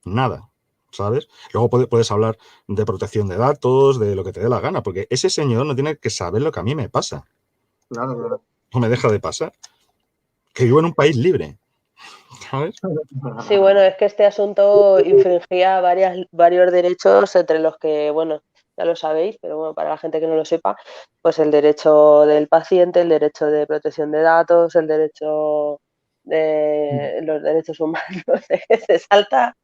nada, ¿sabes? Luego puedes hablar de protección de datos, de lo que te dé la gana, porque ese señor no tiene que saber lo que a mí me pasa, Claro, claro. o me deja de pasar, que vivo en un país libre, ¿sabes? Sí, bueno, es que este asunto infringía varios derechos, entre los que, bueno, ya lo sabéis, pero bueno, para la gente que no lo sepa, pues el derecho del paciente, el derecho de protección de datos, el derecho de los derechos humanos, es que se salta,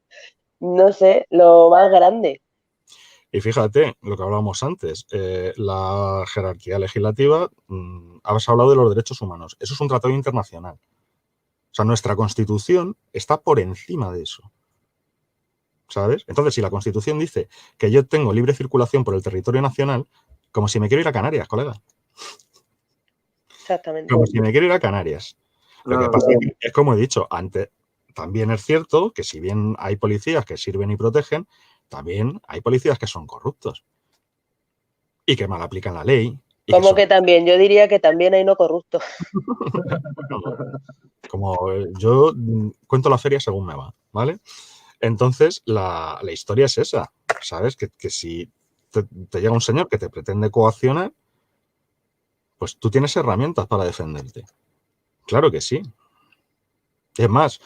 no sé, lo más grande. Y fíjate, lo que hablábamos antes, la jerarquía legislativa, has hablado de los derechos humanos. Eso es un tratado internacional. O sea, nuestra Constitución está por encima de eso. ¿Sabes? Entonces, si la Constitución dice que yo tengo libre circulación por el territorio nacional, como si me quiero ir a Canarias, colega. Exactamente. Como si me quiero ir a Canarias. Lo que pasa es como he dicho antes, también es cierto que si bien hay policías que sirven y protegen, también hay policías que son corruptos y que mal aplican la ley. Como que también, yo diría que también hay no corruptos. Como yo cuento la feria según me va, ¿vale? Entonces, la historia es esa, ¿sabes? Que si te llega un señor que te pretende coaccionar, pues tú tienes herramientas para defenderte. Claro que sí. Es más,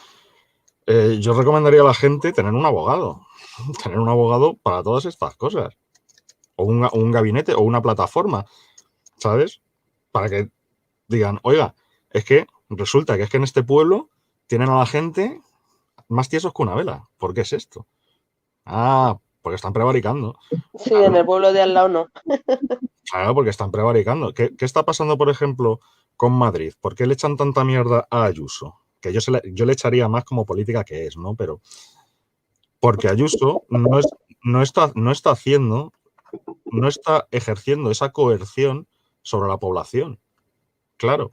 yo recomendaría a la gente tener un abogado. Tener un abogado para todas estas cosas. O un gabinete o una plataforma, ¿sabes? Para que digan, oiga, es que resulta que es que en este pueblo tienen a la gente más tiesos que una vela. ¿Por qué es esto? Ah, porque están prevaricando. Sí, claro. En el pueblo de al lado no. Claro, porque están prevaricando. ¿Qué está pasando, por ejemplo, con Madrid? ¿Por qué le echan tanta mierda a Ayuso? Que yo le echaría más como política que es, ¿no? Pero porque Ayuso no está ejerciendo esa coerción sobre la población. Claro.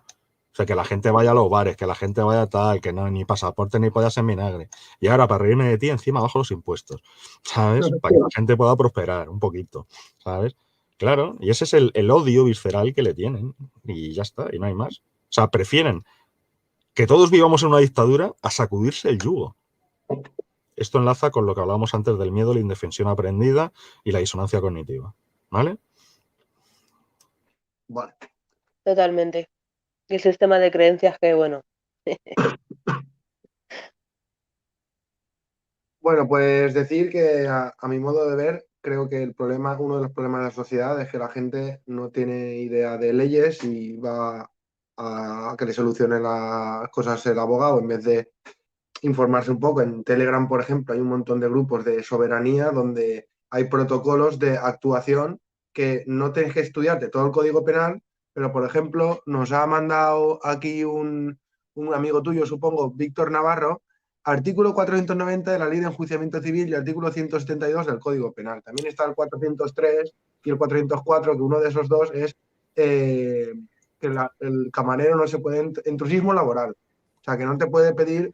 O sea, que la gente vaya a los bares, que la gente vaya tal, que no, ni pasaporte ni pollas en vinagre. Y ahora, para reírme de ti, encima bajo los impuestos, ¿sabes? Para que la gente pueda prosperar un poquito, ¿sabes? Claro, y ese es el odio visceral que le tienen. Y ya está, y no hay más. O sea, prefieren que todos vivamos en una dictadura a sacudirse el yugo. Esto enlaza con lo que hablábamos antes del miedo, la indefensión aprendida y la disonancia cognitiva, ¿vale? Vale. Totalmente. Y el sistema de creencias que, bueno. Bueno, pues decir que a mi modo de ver, creo que uno de los problemas de la sociedad es que la gente no tiene idea de leyes y va a que le solucione las cosas el abogado en vez de informarse un poco. En Telegram, por ejemplo, hay un montón de grupos de soberanía donde hay protocolos de actuación que no tienes que estudiarte todo el Código Penal, pero, por ejemplo, nos ha mandado aquí un amigo tuyo, supongo, Víctor Navarro, artículo 490 de la Ley de Enjuiciamiento Civil y artículo 172 del Código Penal. También está el 403 y el 404, que uno de esos dos es que el camarero no se puede intrusismo laboral. O sea, que no te puede pedir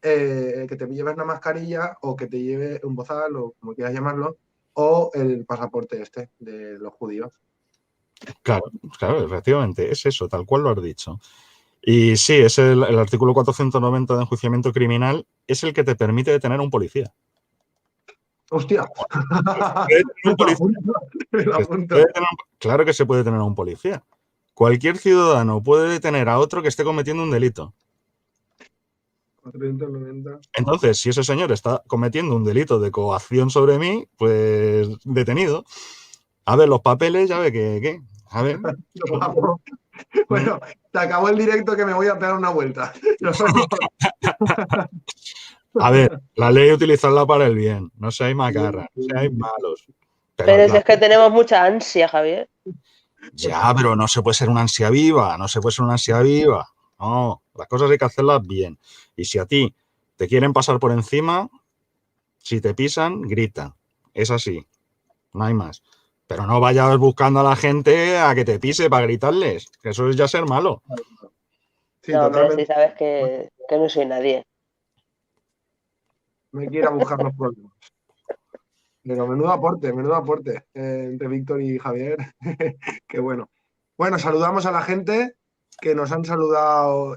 que te lleves una mascarilla o que te lleve un bozal o como quieras llamarlo, o el pasaporte este de los judíos. Claro, efectivamente, es eso, tal cual lo has dicho. Y sí, es el artículo 490 de enjuiciamiento criminal, es el que te permite detener a un policía. ¡Hostia! Claro que se puede detener a un policía. Cualquier ciudadano puede detener a otro que esté cometiendo un delito. 490. Entonces, si ese señor está cometiendo un delito de coacción sobre mí, pues detenido. A ver, los papeles, ya ve que a ver. Bueno, se acabó el directo, que me voy a pegar una vuelta. Nos vemos. A ver, la ley utilizarla para el bien. No seáis macarras, no seáis malos. Pero si es que tenemos mucha ansia, Javier. Ya, pero no se puede ser una ansia viva, no se puede ser una ansia viva. No, las cosas hay que hacerlas bien. Y si a ti te quieren pasar por encima, si te pisan, grita. Es así, no hay más. Pero no vayas buscando a la gente a que te pise para gritarles. Eso es ya ser malo. Sí, no, totalmente. pero si sabes que no soy nadie. No hay que ir a buscar los problemas. Pero menudo aporte entre Víctor y Javier. Qué bueno. Bueno, saludamos a la gente que nos han saludado.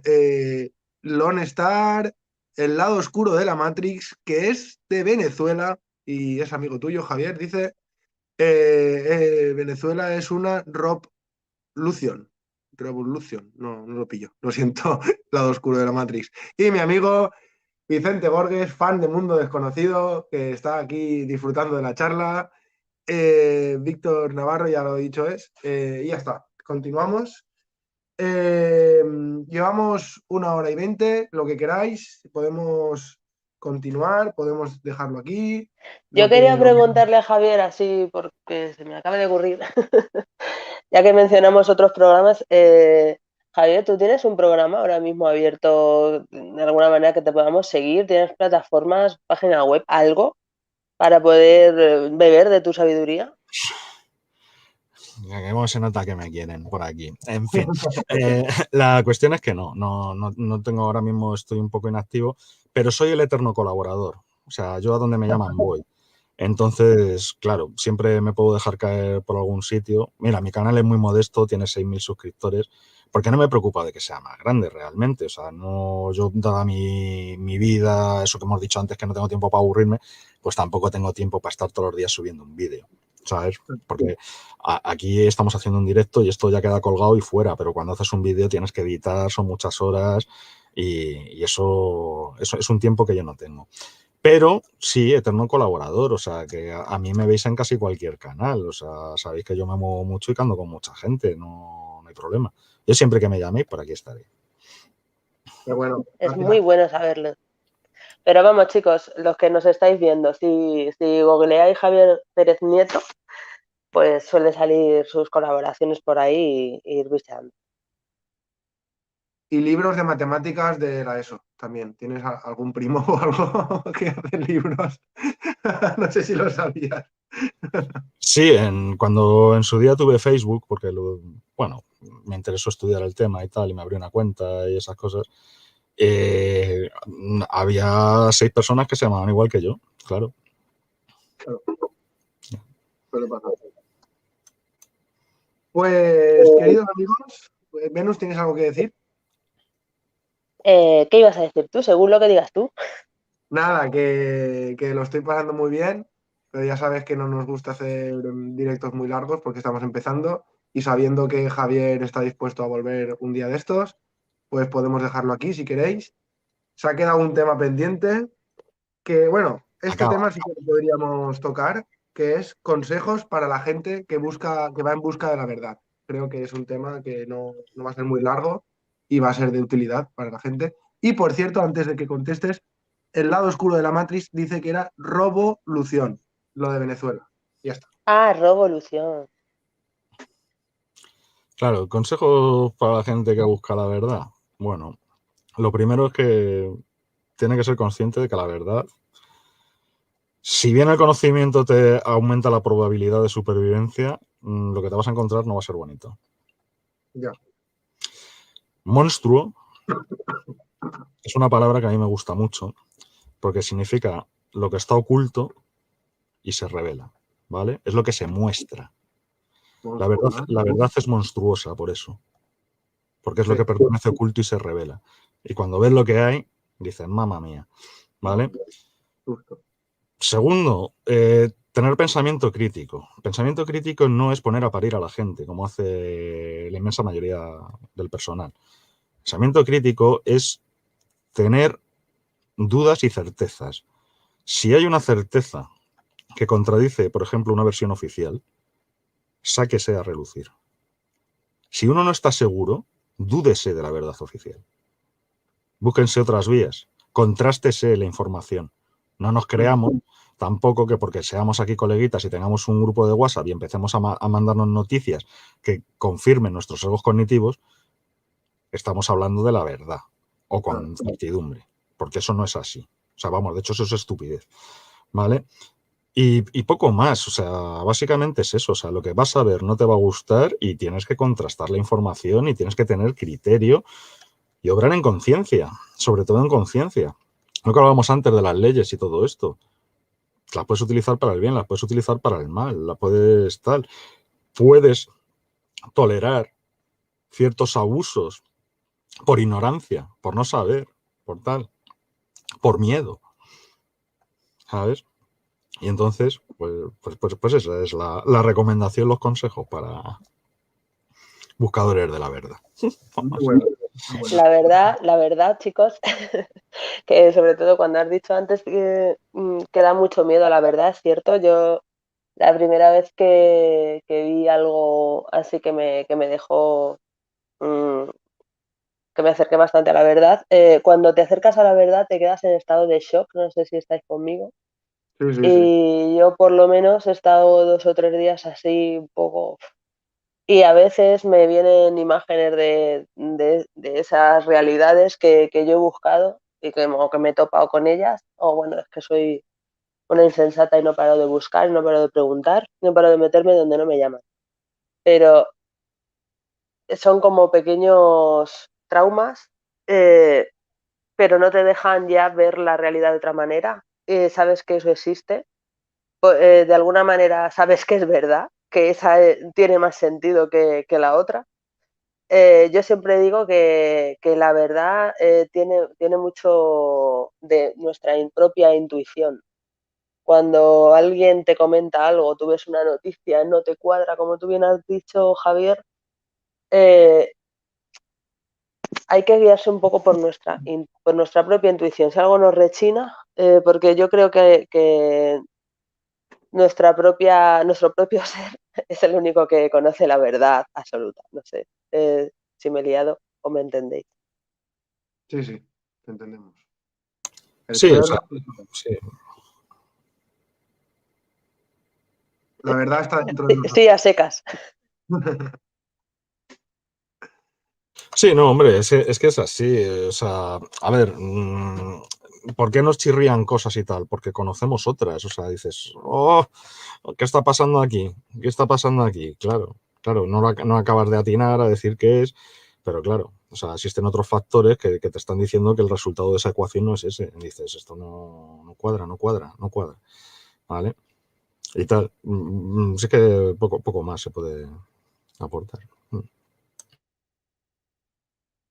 Lone Star, el lado oscuro de la Matrix, que es de Venezuela y es amigo tuyo, Javier. Dice, Venezuela es una Revolution. Revolution, no lo pillo. Lo siento, lado oscuro de la Matrix. Y mi amigo Vicente Borges, fan de Mundo Desconocido, que está aquí disfrutando de la charla. Víctor Navarro, ya lo he dicho y ya está. Continuamos. Llevamos 1 hora y 20, lo que queráis. Podemos continuar, podemos dejarlo aquí. Yo quería preguntarle a Javier, así porque se me acaba de ocurrir, ya que mencionamos otros programas, Javier, ¿tú tienes un programa ahora mismo abierto de alguna manera que te podamos seguir? ¿Tienes plataformas, página web, algo para poder beber de tu sabiduría? ¿Cómo se nota que me quieren por aquí? En fin, la cuestión es que no tengo ahora mismo, estoy un poco inactivo, pero soy el eterno colaborador. O sea, yo a donde me llaman voy. Entonces, claro, siempre me puedo dejar caer por algún sitio. Mira, mi canal es muy modesto, tiene 6.000 suscriptores, porque no me preocupa de que sea más grande realmente. O sea, no, yo dada mi vida, eso que hemos dicho antes, que no tengo tiempo para aburrirme, pues tampoco tengo tiempo para estar todos los días subiendo un vídeo, ¿sabes? Porque aquí estamos haciendo un directo y esto ya queda colgado y fuera, pero cuando haces un vídeo tienes que editar, son muchas horas y eso es un tiempo que yo no tengo. Pero sí, eterno colaborador, o sea, que a mí me veis en casi cualquier canal, o sea, sabéis que yo me muevo mucho y que ando con mucha gente, no hay problema. Yo siempre que me llaméis, por aquí estaré. Pero bueno, es muy bueno saberlo. Pero vamos, chicos, los que nos estáis viendo, si googleáis Javier Pérez Nieto, pues suele salir sus colaboraciones por ahí y ir bicheando. Y libros de matemáticas de la ESO también. ¿Tienes algún primo o algo que hace libros? No sé si lo sabías. Sí, cuando en su día tuve Facebook, porque me interesó estudiar el tema y tal, y me abrí una cuenta y esas cosas, había 6 personas que se llamaban igual que yo, claro. Claro. Suele pasar. Pues, queridos amigos, Venus, ¿tienes algo que decir? ¿Qué ibas a decir tú? Según lo que digas tú. Nada, que lo estoy pasando muy bien, pero ya sabes que no nos gusta hacer directos muy largos porque estamos empezando y sabiendo que Javier está dispuesto a volver un día de estos, pues podemos dejarlo aquí si queréis. Se ha quedado un tema pendiente que, bueno, este Acaba. tema sí que lo podríamos tocar, que es consejos para la gente que busca, que va en busca de la verdad. Creo que es un tema que no va a ser muy largo y va a ser de utilidad para la gente. Y por cierto, antes de que contestes, el lado oscuro de la Matrix dice que era Rovolución, lo de Venezuela. Ya está. Ah, Revolución. Claro, consejos para la gente que busca la verdad. Bueno, lo primero es que tiene que ser consciente de que la verdad, si bien el conocimiento te aumenta la probabilidad de supervivencia, lo que te vas a encontrar no va a ser bonito. Ya. Monstruo es una palabra que a mí me gusta mucho porque significa lo que está oculto y se revela, ¿vale? Es lo que se muestra. La verdad es monstruosa por eso, porque es lo Sí, que permanece oculto y se revela. Y cuando ves lo que hay, dices, mamma mía, ¿vale? justo. Segundo, tener pensamiento crítico. Pensamiento crítico no es poner a parir a la gente, como hace la inmensa mayoría del personal. Pensamiento crítico es tener dudas y certezas. Si hay una certeza que contradice, por ejemplo, una versión oficial, sáquese a relucir. Si uno no está seguro, dúdese de la verdad oficial. Búsquense otras vías, contrástese la información. No nos creamos tampoco que porque seamos aquí coleguitas y tengamos un grupo de WhatsApp y empecemos a mandarnos noticias que confirmen nuestros sesgos cognitivos, estamos hablando de la verdad o con certidumbre, porque eso no es así. O sea, vamos, de hecho eso es estupidez, ¿vale? Y poco más, o sea, básicamente es eso, o sea, lo que vas a ver no te va a gustar y tienes que contrastar la información y tienes que tener criterio y obrar en conciencia, sobre todo en conciencia. Lo que hablábamos antes de las leyes y todo esto. Las puedes utilizar para el bien, las puedes utilizar para el mal, las puedes tal. Puedes tolerar ciertos abusos por ignorancia, por no saber, por tal, por miedo, ¿sabes? Y entonces, pues esa es la recomendación, los consejos para buscadores de la verdad. Muy bueno, muy bueno. La verdad, chicos, que sobre todo cuando has dicho antes que da mucho miedo a la verdad, es cierto. Yo la primera vez que vi algo así que me dejó que me acerqué bastante a la verdad. Cuando te acercas a la verdad te quedas en estado de shock, no sé si estáis conmigo. Sí, sí, sí. Y yo por lo menos he estado 2 o 3 días así un poco. Y a veces me vienen imágenes de esas realidades que yo he buscado y o que me he topado con ellas, o bueno, es que soy una insensata y no paro de buscar, no paro de preguntar, no paro de meterme donde no me llaman. Pero son como pequeños traumas, eh, pero no te dejan ya ver la realidad de otra manera. Sabes que eso existe, de alguna manera sabes que es verdad, que esa tiene más sentido que la otra. Yo siempre digo que la verdad tiene mucho de nuestra propia intuición. Cuando alguien te comenta algo, tú ves una noticia, no te cuadra, como tú bien has dicho, Javier, eh, hay que guiarse un poco por nuestra propia intuición. Si algo nos rechina, porque yo creo que nuestro propio ser es el único que conoce la verdad absoluta. No sé si me he liado o me entendéis. Sí, sí, te entendemos. El Sí, o ser, sea, sí. la verdad está dentro de Estoy nosotros. a secas. Sí, no, hombre, es que es así. O sea, a ver, ¿por qué nos chirrían cosas y tal? Porque conocemos otras. O sea, dices, oh, ¿qué está pasando aquí? ¿Qué está pasando aquí? Claro, claro, no acabas de atinar a decir qué es, pero claro, o sea, existen otros factores que te están diciendo que el resultado de esa ecuación no es ese. Y dices, esto no cuadra, no cuadra, no cuadra. ¿Vale? Y tal. Sí que poco más se puede aportar.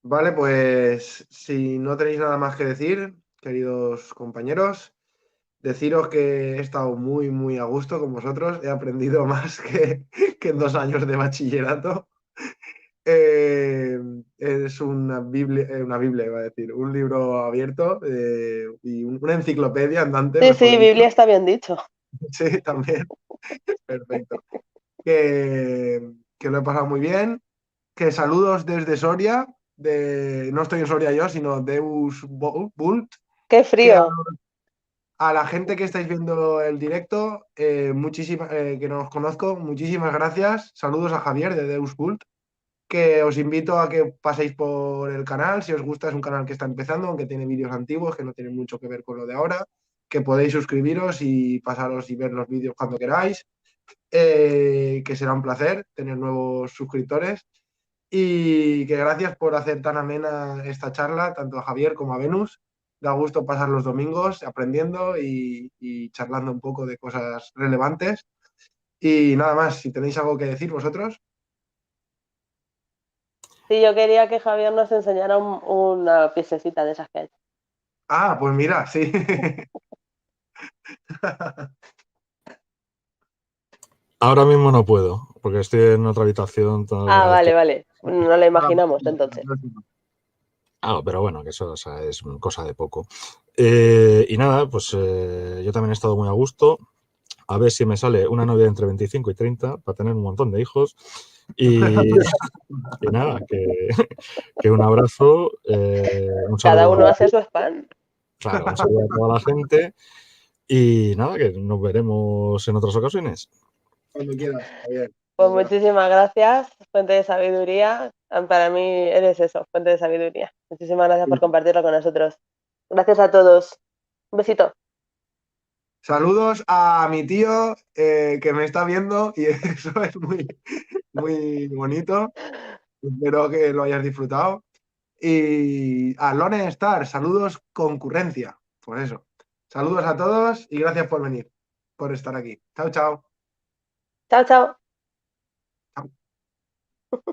Vale, pues si no tenéis nada más que decir, queridos compañeros, deciros que he estado muy, muy a gusto con vosotros. He aprendido más que en 2 años de bachillerato. Eh, es una Biblia, iba a decir, un libro abierto y una enciclopedia andante, Sí, sí, mejor dicho. Biblia está bien dicho. Sí, también. Perfecto. Que lo he pasado muy bien. Que saludos desde Soria. No estoy en Soria yo, sino Deus Vult. Qué Que frío. a la gente que estáis viendo el directo, que no os conozco, muchísimas gracias. Saludos a Javier de Deus Vult, que os invito a que paséis por el canal. Si os gusta, es un canal que está empezando, aunque tiene vídeos antiguos que no tienen mucho que ver con lo de ahora, que podéis suscribiros y pasaros y ver los vídeos cuando queráis, que será un placer tener nuevos suscriptores. Y que gracias por hacer tan amena esta charla, tanto a Javier como a Venus. Da gusto pasar los domingos aprendiendo y charlando un poco de cosas relevantes. Y nada más, si tenéis algo que decir vosotros. Sí, yo quería que Javier nos enseñara una piececita de esas que hay. Ah, pues mira, sí. Ahora mismo no puedo, porque estoy en otra habitación. Ah, Todavía vale, vale. No la imaginamos entonces. pero bueno, que eso, o sea, es cosa de poco. Y nada, pues yo también he estado muy a gusto. A ver si me sale una novia entre 25 y 30 para tener un montón de hijos. Y, y nada, que un abrazo, un Cada saludo, uno hace su spam. claro, un saludo a toda la gente. Y nada, que nos veremos en otras ocasiones. Cuando quieras, Javier. Pues muchísimas gracias, fuente de sabiduría. Para mí eres eso, fuente de sabiduría. Muchísimas gracias por compartirlo con nosotros. Gracias a todos. Un besito. Saludos a mi tío que me está viendo y eso es muy, muy bonito. Espero que lo hayas disfrutado. Y a Lone Star, saludos concurrencia. Por eso. Saludos a todos y gracias por venir, por estar aquí. Chao, chao. Chao, chao. Chao.